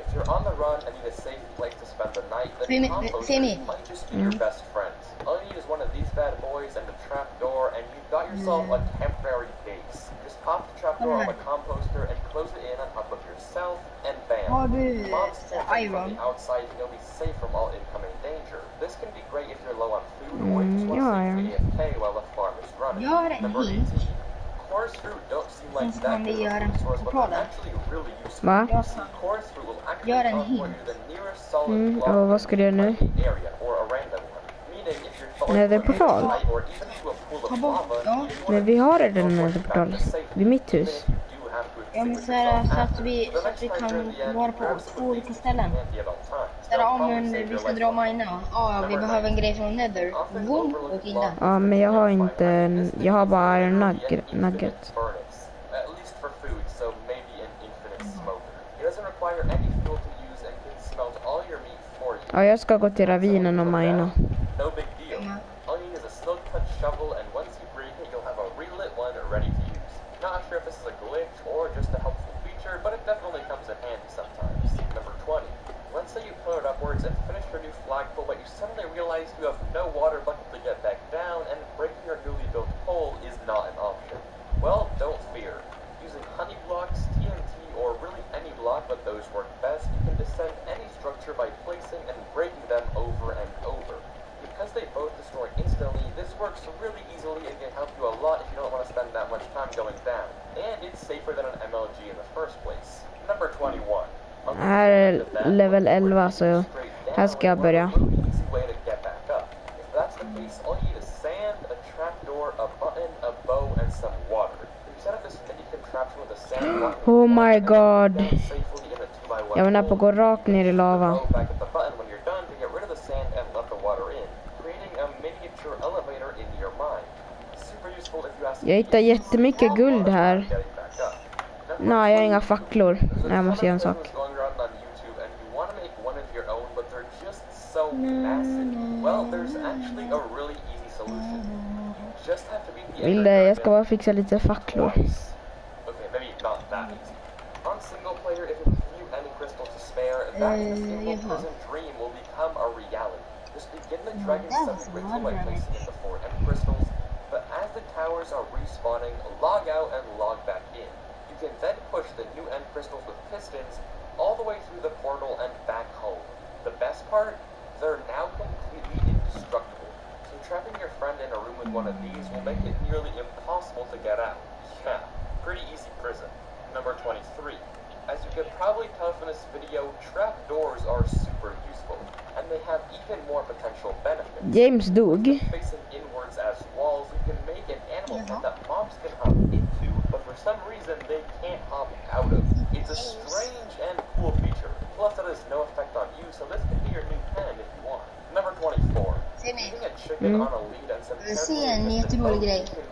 If you're on the run and need a safe place to spend the night, then composters might just be your best friends. All you need is one of these bad boys and a trapdoor, and you've got yourself a temporary base. Just pop the trapdoor on the composter and close it in on top of yourself, and bam. Har du Mobs from iron? the outside, you'll be safe from all incoming danger. This can be great if you're low on food or if you just ja, want to iron. stay AFK while the farm is running. Jag har en Number hint. 18. Chorus fruit don't seem like Sen that kan vi good of göra a en resource, but portal. they're actually really useful. Va? Jag sa. Chorus fruit will actually Gör en teleport hint. you to the nearest solid block och vad ska du göra nu? area or a random one. Meaning if you're Netherportal? or even to a pool of Ta bort, lava, ja. Men vi har redan en netherportal vid mitt hus. Ja, men så att vi kan vara på 2 olika ställen. Så om vi ska dra mina, ja, vi behöver en grej från Nether. Boom, och in den. Ja, men jag har inte jag har bara iron nugget. At least for food, so maybe an infinite smoker. It doesn't require any fuel to use and can smelt all your meat for you. Ja, jag ska gå till ravinen och mina. No big deal. All you need is a silk touch shovel, and once you break it, you'll have a relit one ready to use. Not sure if this is a glitch or just a helpful feature, but it definitely comes in handy sometimes. Number 20. Let's say you put it upwards and finish your new flagpole, but you suddenly realize you have no water bucket to get back down, and breaking your newly built pole is not an option. Well, don't fear. Using honey blocks, TNT, or really any block but those work best, you can descend any structure by placing and breaking them over and over. Because they both destroy instantly, this works really easily and can help you a lot if you don't want to spend that much time going down. And it's safer than an MLG in the first place. Number 21. Här är level 11 så här ska jag börja. Easy way to get back up. If that's the case, all you need is sand, a trapdoor, a button, a bow, and some water. If you set up this mini contraption with a sand block, Oh my god. safely in a 2x1 Jag menar på att gå rakt ner i lava. Go back at the button when you're done to get rid of the sand and let the water in, creating a miniature elevator in your mind. Super useful if you ask Jag hittar jättemycket guld här. getting back up. Nej, jag har inga facklor. Nej, jag måste göra en sak. Going around on YouTube and you want to make one of your own, but they're just so massive. Well, there's actually a really easy solution. You just have to beat the Vill det, jag ska bara fixa lite facklor. Okay, that easy. On single player, if you have a few Ender crystals to spare, that single prison dream will become a reality. Just begin the Dragon 7 ritual by placing in the 4 Ender crystals, but as the towers are respawning, log out and log back in. You can then push the new End crystals with pistons all the way through the portal and back home. The best part? They're now completely indestructible. So trapping your friend in a room with one of these will make it nearly impossible to get out. Yeah, pretty easy prison. Number 23. As you can probably tell from this video, trapdoors are super useful, and they have even more potential benefits. James dog. Facing inwards as walls, you can make an animal pit that mobs can hop into, but for some reason they can't hop out of. It's a strange and cool feature. Plus, it has no effect on you, so this can be your new pen if you want. Number 24. Using a chicken on a lead and some you can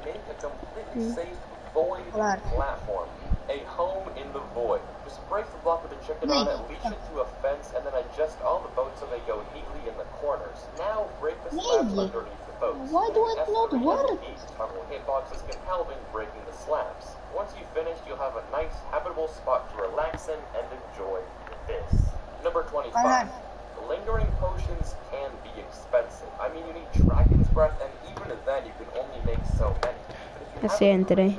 make a completely safe void platform. A home in the void. Just break the block with the chicken on it, leash it to a fence, and then adjust all the boats so they go neatly in the corners. Now break the slabs underneath the boats. Why do it not work? Several hitboxes can help in breaking the slabs. Once you've finished, you'll have a nice, habitable spot to relax in and enjoy this. Number 25. Lingering potions can be expensive. I mean, you need Dragon's Breath, and even then, you can only make so many. Jag ser inte dig.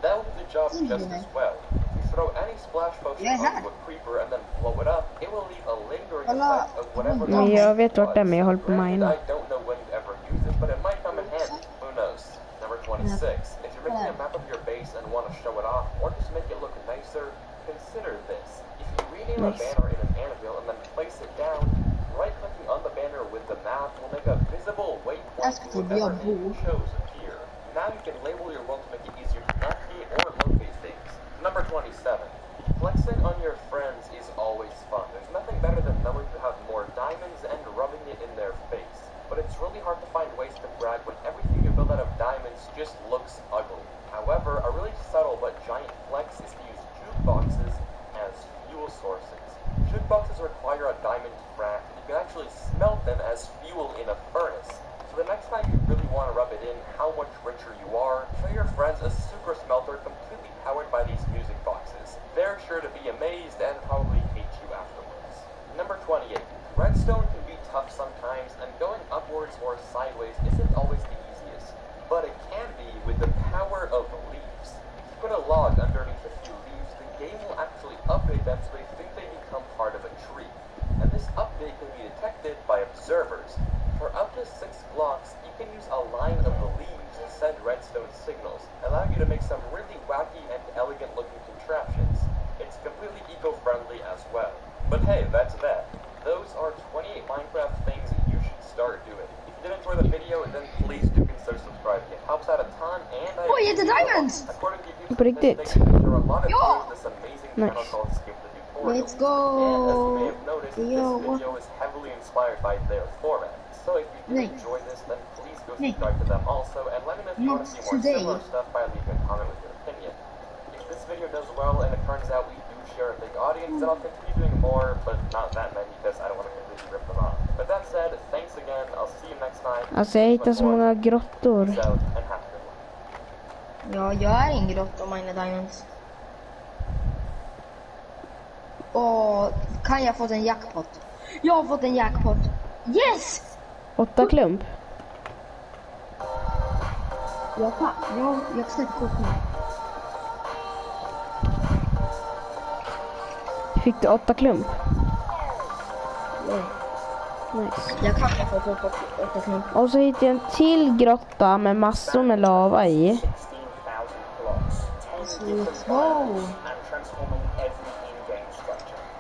That will do the job just as well. If you throw any splash potion onto a creeper and then blow it up, it will leave a lingering effect of whatever. Men jag vet vart det är, men jag håller på med I don't know when you ever use it, but it might come in handy. Who knows? Number 26. If you're making a map of your base and want to show it off, or just make it look nicer, consider this. If you rename a banner in an anvil and then place it down, right-clicking on the banner with the map will make a visible waypoint to whatever you chose appear. Now you can label your world to make it easier to navigate or locate things. Number 27. Flexing on your friends is always fun. There's nothing better than knowing you have more diamonds and rubbing it in their face. But it's really hard to find ways to brag when everything you build out of diamonds just looks ugly. However, a really subtle but giant flex is to use jukeboxes as fuel sources. Jukeboxes require a diamond frac, and you can actually smelt them as fuel in a furnace. So the next time you really want to rub it in how much richer you are, show your friends a super smelter completely powered by these music boxes. They're sure to be amazed and probably hate you afterwards. Number 28. Redstone can be tough sometimes, and going upwards or sideways isn't always the easiest, but it can be with the power of leaves. If you put a log underneath a few leaves, the game will actually update them so they think they become part of a tree. And this update can be detected by observers. For up to 6 blocks, you can use a line of the leaves to send redstone signals, allowing you to make some really wacky and elegant looking contraptions. It's completely eco-friendly as well. But hey, that's that. Those are 28 Minecraft things you should start doing. If you did enjoy the video, then please do consider subscribing. It helps out a ton, and I it's the diamonds! According to YouTube, På riktigt. there are a lot of viewers this amazing channel called Skip the Tutorial. Let's go! And as you may have noticed, this video is heavily inspired by their format. So if you did enjoy this, then please go subscribe to them also, and let me know if you want to see more similar stuff by leaving a comment with your opinion. If this video does well and it turns out we do share a big audience, then I'll continue doing more, but not that many because I don't want to completely rip them off. But that said, thanks again, I'll see you next time. Alltså jag hittar så många grottor. Peace out and have a good one. Ja, jag är ingen grott om mina diamonds. Och kan jag fått en jackpot? Jag har fått en jackpot. Yes! 8 klump. Ja, tack. Jag släpper kort nu. Fick du 8 klump? Ja. Nice. Jag kan få 8 klump. Och så hittade jag en till grotta med massor med lava i. Wow.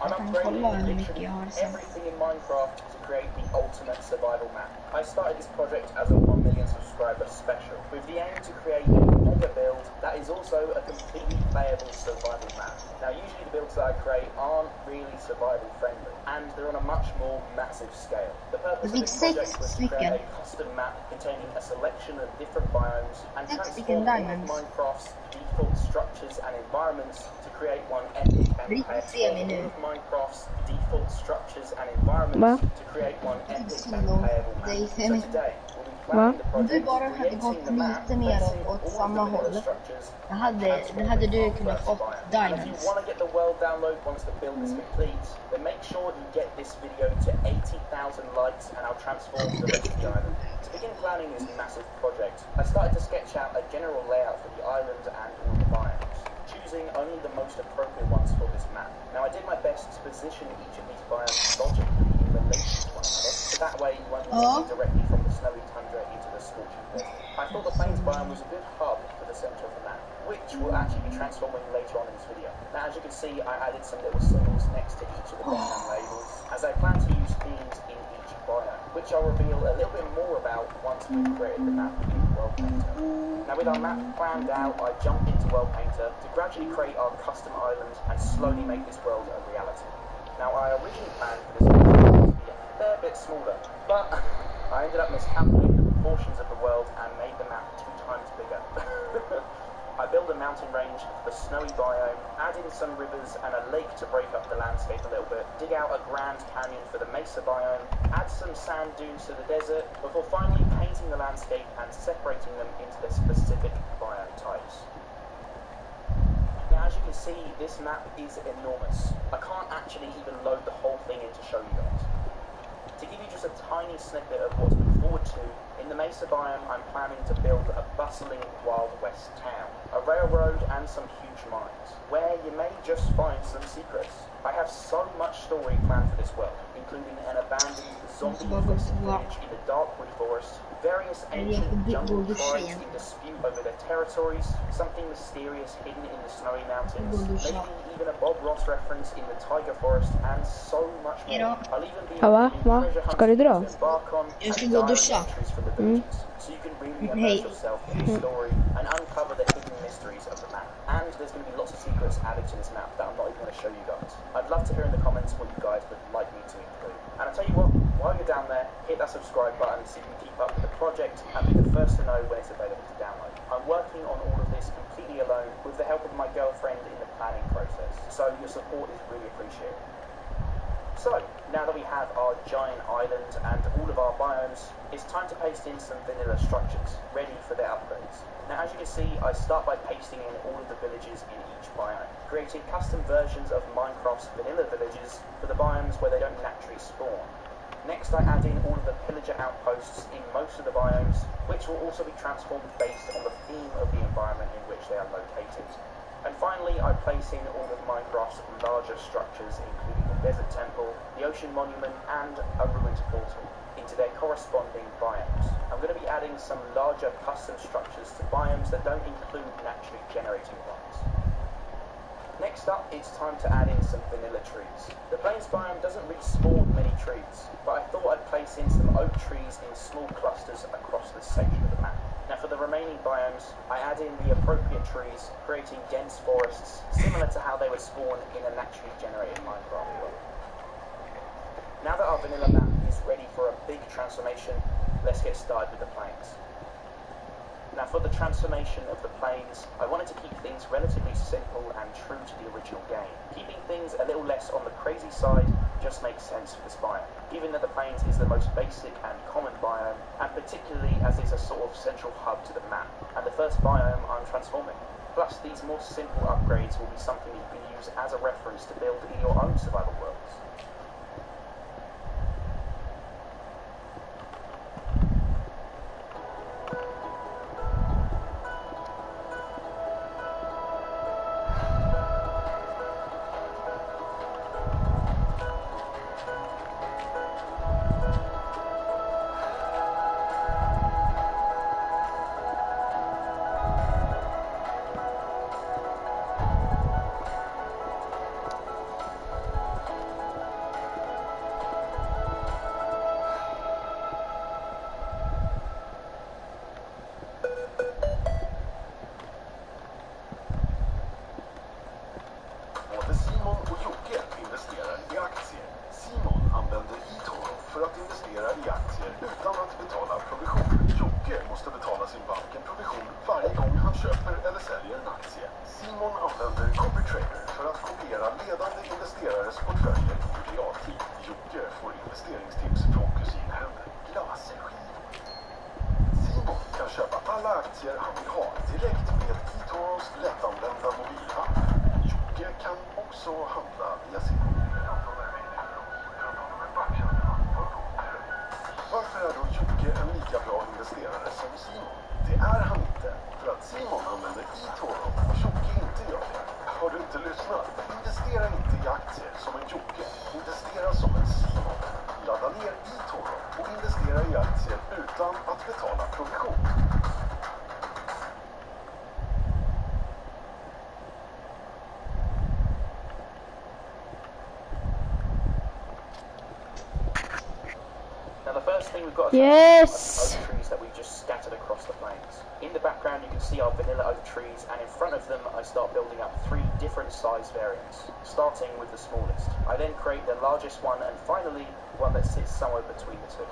I'm upgrading literally everything in Minecraft to create the ultimate survival map. I started this project as a 1 million subscriber special, with the aim to create a mega build that is also a completely playable survival map. Now usually the builds that I create aren't really survival friendly, and they're on a much more massive scale. The purpose of this project was to create a custom map containing a selection of different biomes and transform all of Minecraft's default structures and environments to create one epic and playable Minecraft's default structures and environments to create one epic and playable map. So today we'll be Om du bara hade gått lite mer åt samma håll, då hade du kunnat fått diamonds. If you want to get the world download once the build is complete, then make sure you get this video to 80,000 likes and I'll transform the rest of the island. To begin planning this massive project, I started to sketch out a general layout for the island and all the biomes, choosing only the most appropriate ones for this map. Now I did my best to position each of these biomes logically in relation to one another, so that way you won't be directly from the snowy tundra into the scorching desert. I thought the plains biome was a good hub for the centre of the map, which will actually be transforming later on in this video. Now as you can see, I added some little symbols next to each of the biome labels, as I plan to use themes in each biome, which I'll reveal a little bit more about once we've created the map in World Painter. Now with our map planned out, I jumped into World Painter to gradually create our custom island and slowly make this world a reality. Now I originally planned for this world to be a fair bit smaller, but I ended up miscalculating the proportions of the world and made the map 2 times bigger. I built a mountain range for the snowy biome, add in some rivers and a lake to break up the landscape a little bit, dig out a grand canyon for the mesa biome, add some sand dunes to the desert, before finally painting the landscape and separating them into their specific biome types. Now as you can see, this map is enormous. I can't actually even load the whole thing in to show you guys. To give you just a tiny snippet of what to look forward to, in the Mesa biome I'm planning to build a bustling Wild West town, a railroad and some huge mines, where you may just find some secrets. I have so much story planned for this world, including an abandoned zombie-infested village in the Darkwood Forest, various ancient jungle tribes in dispute over their territories, something mysterious hidden in the snowy mountains, maybe even a Bob Ross reference in the Tiger Forest, and so much more. I'll even be treasure hunts to embark on and diary entries from the villages, so you can really immerse yourself in the story and uncover the hidden mysteries of the map. And there's going to be lots of secrets added to this map that I'm not even going to show you guys. I'd love to hear in the comments what you guys would like me to include. And I'll tell you what, while you're down there, hit that subscribe button so you can keep up with the project and be the first to know when it's available to download. I'm working on all of this completely alone with the help of my girlfriend in the planning process, so your support is really appreciated. So, now that we have our giant island and all of our biomes, it's time to paste in some vanilla structures, ready for their upgrades. Now as you can see, I start by pasting in all of the villages in each biome, creating custom versions of Minecraft's vanilla villages for the biomes where they don't naturally spawn. Next I add in all of the pillager outposts in most of the biomes, which will also be transformed based on the theme of the environment in which they are located. And finally, I place in all of Minecraft's larger structures, including the Desert Temple, the Ocean Monument, and a ruined portal, into their corresponding biomes. I'm going to be adding some larger custom structures to biomes that don't include naturally generating ones. Next up, it's time to add in some vanilla trees. The Plains biome doesn't really spawn many trees, but I thought I'd place in some oak trees in small clusters across this section of the map. Now for the remaining biomes, I add in the appropriate trees, creating dense forests, similar to how they would spawn in a naturally generated Minecraft world. Now that our vanilla map is ready for a big transformation, let's get started with the plains. Now for the transformation of the plains, I wanted to keep things relatively simple and true to the original game. Keeping things a little less on the crazy side just makes sense for this biome, given that the plains is the most basic and common biome, and particularly as it's a sort of central hub to the map, and the first biome I'm transforming. Plus these more simple upgrades will be something you can use as a reference to build in your own survival worlds. aktier han vill ha direkt med eToros lättanvända mobilapp. Jocke kan också handla via sin mobil. Varför är då Jocke en lika bra investerare som Simon? Det är han inte, för att Simon använder eToro och Jocke inte gör det. Har du inte lyssnat? Investera inte i aktier som en Jocke. Investera som en Simon. Ladda ner eToro och investera i aktier utan att betala provision. Now the first thing we've got to Yes! are the oak trees that we've just scattered across the plains. In the background you can see our vanilla oak trees, and in front of them I start building up 3 different size variants, starting with the smallest. I then create the largest one, and finally one that sits somewhere between the two.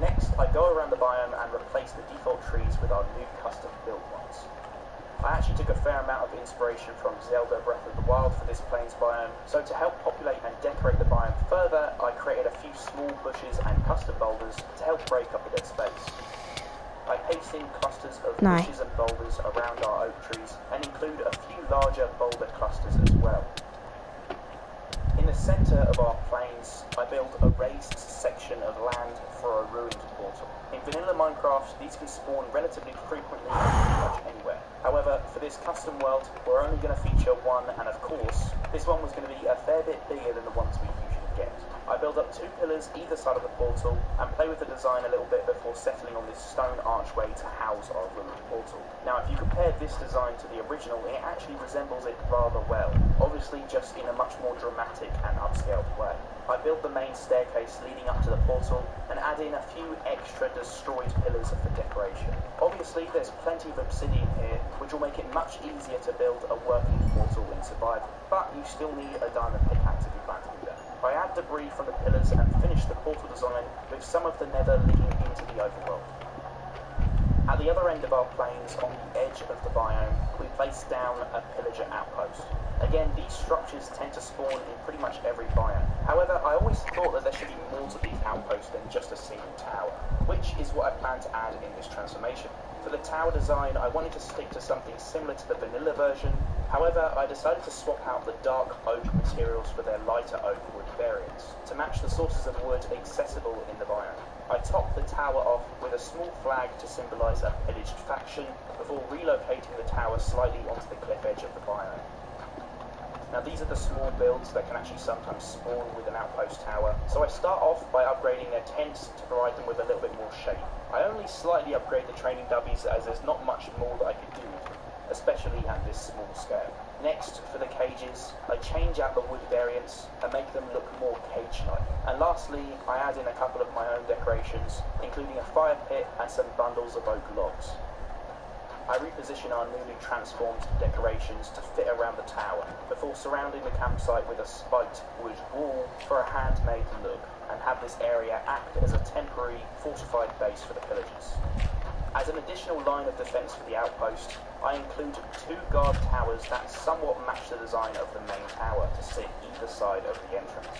Next I go around the biome and replace the default trees with our new custom built ones. I actually took a fair amount of inspiration from Zelda Breath of the Wild for this plains biome, so to help populate and decorate the biome further, I created a few small bushes and custom boulders to help break up the dead space. I paste in clusters of bushes and boulders around our oak trees and include a few larger boulder clusters as well. In the centre of our plains, I built a raised section of land for a ruined portal. In vanilla Minecraft, these can spawn relatively frequently and pretty much anywhere. However, for this custom world, we're only going to feature one, and of course, this one was going to be a fair bit bigger than the ones we usually get. I build up 2 pillars either side of the portal and play with the design a little bit before settling on this stone archway to house our ruined portal. Now, if you compare this design to the original, it actually resembles it rather well, obviously just in a much more dramatic and upscaled way. I build the main staircase leading up to the portal and add in a few extra destroyed pillars for decoration. Obviously, there's plenty of obsidian here, which will make it much easier to build a working portal in survival, but you still need a diamond pickaxe if you plan to do that. I add debris from the pillars and finish the portal design with some of the nether leading into the overworld. At the other end of our plains, on the edge of the biome, we place down a pillager outpost. Again, these structures tend to spawn in pretty much every biome. However, I always thought that there should be more to these outposts than just a single tower, which is what I plan to add in this transformation. For the tower design, I wanted to stick to something similar to the vanilla version. However, I decided to swap out the dark oak materials for their lighter oak wood variants, to match the sources of wood accessible in the biome. I top the tower off with a small flag to symbolise a pillaged faction, before relocating the tower slightly onto the cliff edge of the biome. Now these are the small builds that can actually sometimes spawn with an outpost tower, so I start off by upgrading their tents to provide them with a little bit more shape. I only slightly upgrade the training dubbies as there's not much more that I could do with them, especially at this small scale. Next, for the cages, I change out the wood variants and make them look more cage-like. And lastly, I add in a couple of my own decorations, including a fire pit and some bundles of oak logs. I reposition our newly transformed decorations to fit around the tower, before surrounding the campsite with a spiked wood wall for a handmade look, and have this area act as a temporary fortified base for the pillagers. As an additional line of defence for the outpost, I include 2 guard towers that somewhat match the design of the main tower to sit either side of the entrance.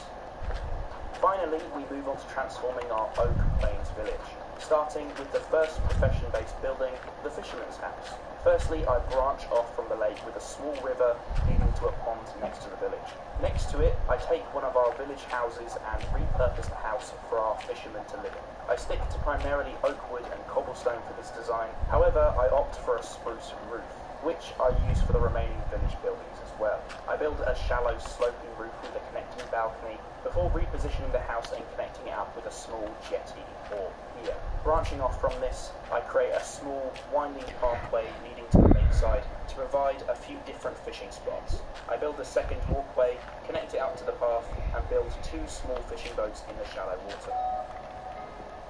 Finally, we move on to transforming our Oak Plains village, starting with the first profession-based building, the Fisherman's House. Firstly, I branch off from the lake with a small river leading to a pond next to the village. Next to it, I take one of our village houses and repurpose the house for our fishermen to live in. I stick to primarily oak wood and cobblestone for this design, however I opt for a spruce roof, which I use for the remaining village buildings as well. I build a shallow sloping roof with a connecting balcony before repositioning the house and connecting it up with a small jetty or pier. Branching off from this, I create a small winding pathway leading to the lakeside to provide a few different fishing spots. I build a second walkway, connect it up to the path, and build 2 small fishing boats in the shallow water.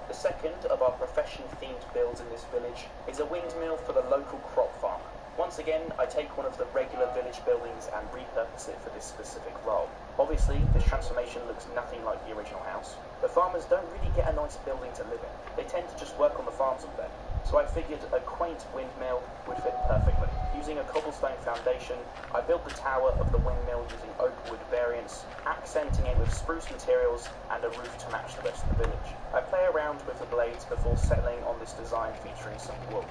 The second of our profession-themed builds in this village is a windmill for the local crop farmer. Once again, I take one of the regular village buildings and repurpose it for this specific role. Obviously, this transformation looks nothing like the original house. The farmers don't really get a nice building to live in. They tend to just work on the farms all day. So I figured a quaint windmill would fit perfectly. Using a cobblestone foundation, I built the tower of the windmill using oak wood variants, accenting it with spruce materials and a roof to match the rest of the village. I play around with the blades before settling on this design featuring some wood.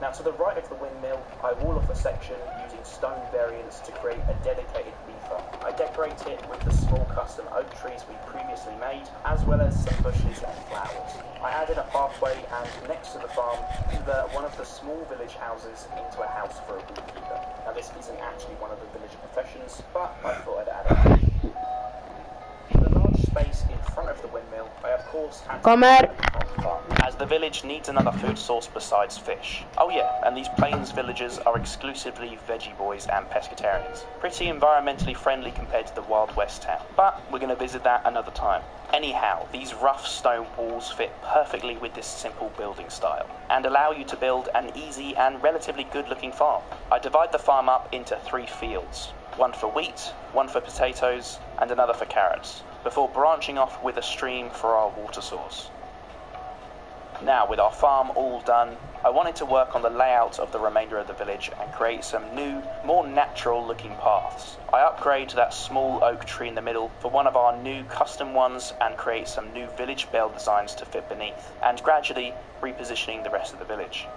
Now to the right of the windmill, I wall off a section using stone variants to create a dedicated bee farm. I decorate it with the small custom oak trees we previously made, as well as some bushes and flowers. I added a pathway and next to the farm, convert one of the small village houses into a house for a beekeeper. Now this isn't actually one of the village professions, but I thought I'd add it. For the large space in front of the windmill, I of course had to farm, as the village needs another food source besides fish. Oh yeah, and these plains villagers are exclusively veggie boys and pescatarians. Pretty environmentally friendly compared to the Wild West town, but we're going to visit that another time. Anyhow, these rough stone walls fit perfectly with this simple building style, and allow you to build an easy and relatively good-looking farm. I divide the farm up into 3 fields, one for wheat, one for potatoes, and another for carrots, before branching off with a stream for our water source. Now, with our farm all done, I wanted to work on the layout of the remainder of the village and create some new, more natural looking paths. I upgrade that small oak tree in the middle for one of our new custom ones and create some new village bell designs to fit beneath, and gradually repositioning the rest of the village.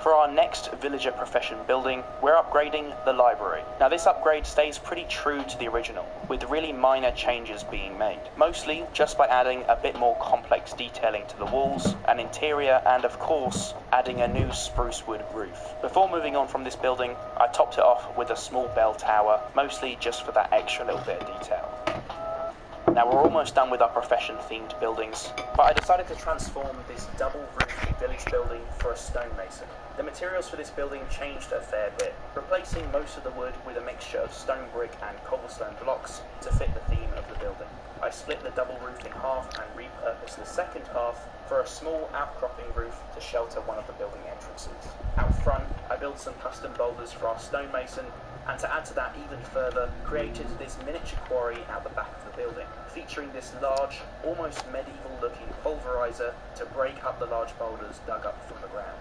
For our next villager profession building, we're upgrading the library. Now this upgrade stays pretty true to the original, with really minor changes being made, mostly just by adding a bit more complex detailing to the walls and interior, and of course adding a new spruce wood roof. Before moving on from this building, I topped it off with a small bell tower, mostly just for that extra little bit of detail. Now we're almost done with our profession-themed buildings, but I decided to transform this double-roofed village building for a stonemason. The materials for this building changed a fair bit, replacing most of the wood with a mixture of stone brick and cobblestone blocks to fit the theme of the building. I split the double roof in half and repurposed the second half for a small outcropping roof to shelter one of the building entrances. Out front, I built some custom boulders for our stonemason, and to add to that even further, created this miniature quarry out the back of the building, featuring this large, almost medieval-looking pulverizer to break up the large boulders dug up from the ground.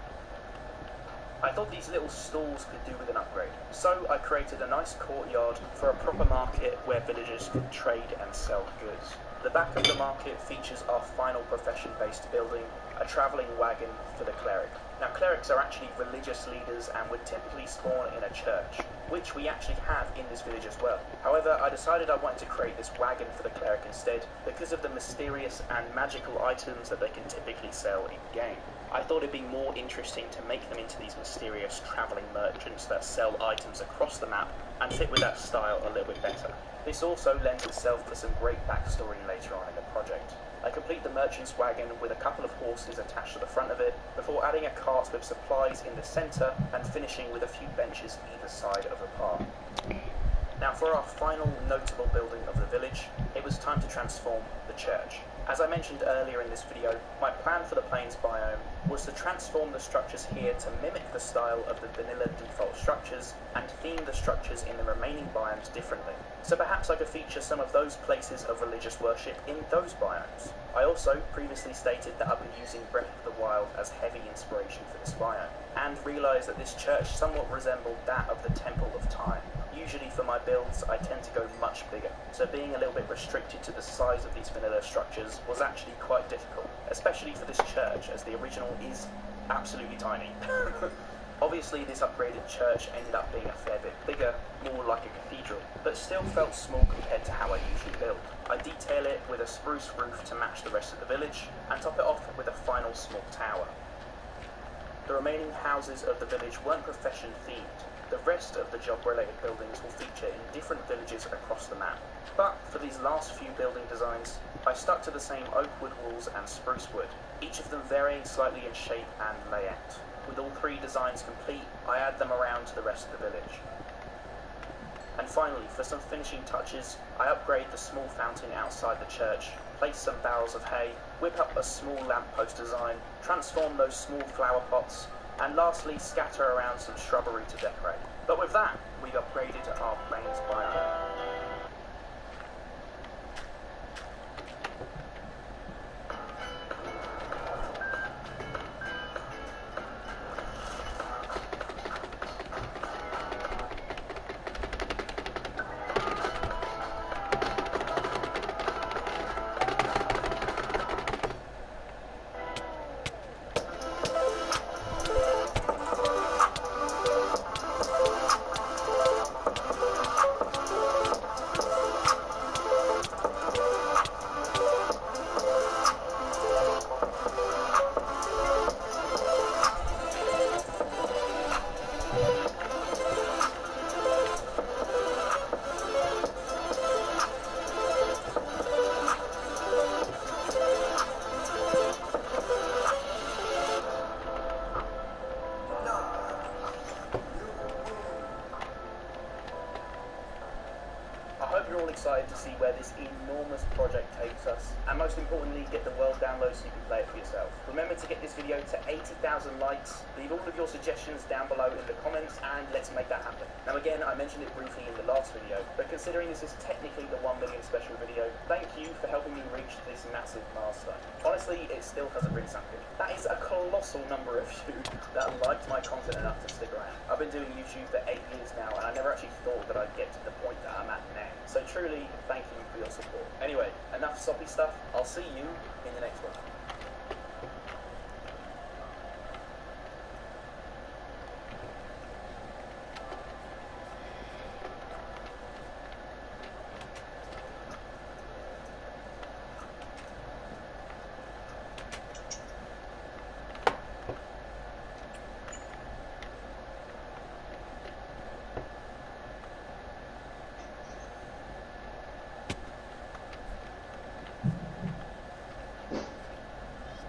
I thought these little stalls could do with an upgrade, so I created a nice courtyard for a proper market where villagers could trade and sell goods. The back of the market features our final profession-based building, a travelling wagon for the cleric. Now clerics are actually religious leaders and would typically spawn in a church, which we actually have in this village as well. However, I decided I wanted to create this wagon for the cleric instead because of the mysterious and magical items that they can typically sell in-game. I thought it'd be more interesting to make them into these mysterious travelling merchants that sell items across the map and fit with that style a little bit better. This also lends itself to some great backstory later on in the project. I complete the merchant's wagon with a couple of horses attached to the front of it, before adding a cart with supplies in the centre and finishing with a few benches either side of the path. Now for our final notable building of the village, it was time to transform the church. As I mentioned earlier in this video, my plan for the Plains biome was to transform the structures here to mimic the style of the vanilla default structures and theme the structures in the remaining biomes differently. So perhaps I could feature some of those places of religious worship in those biomes. I also previously stated that I've been using Breath of the Wild as heavy inspiration for this biome, and realised that this church somewhat resembled that of the Temple of Time. Usually for my builds, I tend to go much bigger, so being a little bit restricted to the size of these vanilla structures was actually quite difficult, especially for this church, as the original is absolutely tiny. Obviously, this upgraded church ended up being a fair bit bigger, more like a cathedral, but still felt small compared to how I usually build. I detail it with a spruce roof to match the rest of the village, and top it off with a final small tower. The remaining houses of the village weren't profession themed. The rest of the job-related buildings will feature in different villages across the map. But for these last few building designs, I stuck to the same oak wood walls and spruce wood, each of them varying slightly in shape and layout. With all 3 designs complete, I add them around to the rest of the village. And finally, for some finishing touches, I upgrade the small fountain outside the church, place some barrels of hay, whip up a small lamppost design, transform those small flower pots, and lastly scatter around some shrubbery to decorate. But with that, we've upgraded our Plains biome. hope you're all excited to see where this enormous project takes us, and most importantly, get the world download so you can play it for yourself. Remember to get this video to 80,000 likes, leave all of your suggestions down below in the comments, and let's make that happen. Now again, I mentioned it briefly in the last video, but considering this is technically the 1 million special video, thank you for helping me reach this massive milestone. Honestly, it still hasn't really sunk in. That is a colossal number of you that liked my content enough to stick around. I've been doing YouTube for 8 years now, and I never actually thought that I'd get to the point that I'm at now. So truly, thank you for your support. Anyway, enough soppy stuff. I'll see you in the next one.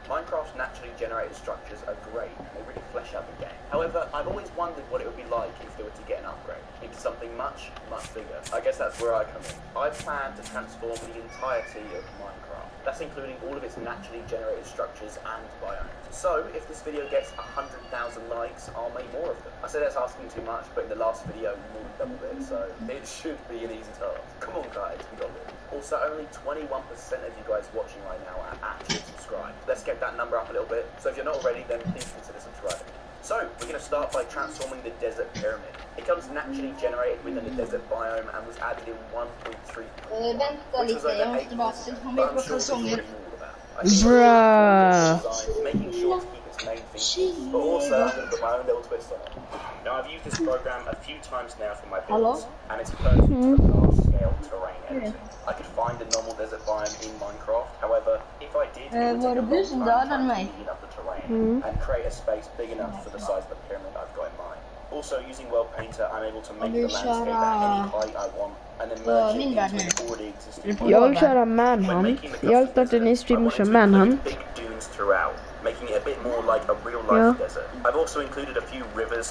Minecraft's naturally generated structures are great and they really flesh out the game. However, I've always wondered what it would be like if they were to get an upgrade into something much, much bigger. I guess that's where I come in. I plan to transform the entirety of Minecraft. That's including all of its naturally generated structures and biomes. So, if this video gets 100,000 likes, I'll make more of them. I said that's asking too much, but in the last video, more than doubled it, so it should be an easy task. Come on guys, we got this. Also, only 21% of you guys watching right now are actually subscribed. Let's get that number up a little bit. So if you're not already, then please consider subscribing. So, we're going to start by transforming the desert pyramid. It comes naturally generated within the desert biome and was added in 1.3. Vänta lite, jag måste bara ha med på kalsonger. Bruh. Making sure to keep its main features, but also I'm going to put my own little twist on it. Now, I've used this program a few times now for my builds, and it's perfect for large-scale terrain editing. I could find a normal desert biome in Minecraft. However, if I did, it would take a long time to clean up the terrain and create a space big enough for the size of the pyramid I've got in mind. Also, using World Painter, I'm able to make the landscape at any height I want, and then merge it into an already existing. Jag vill köra Manhunt. Jag startade en stream och kör Manhunt. Big dunes throughout, making it a bit more like a real-life desert. I've also included a few rivers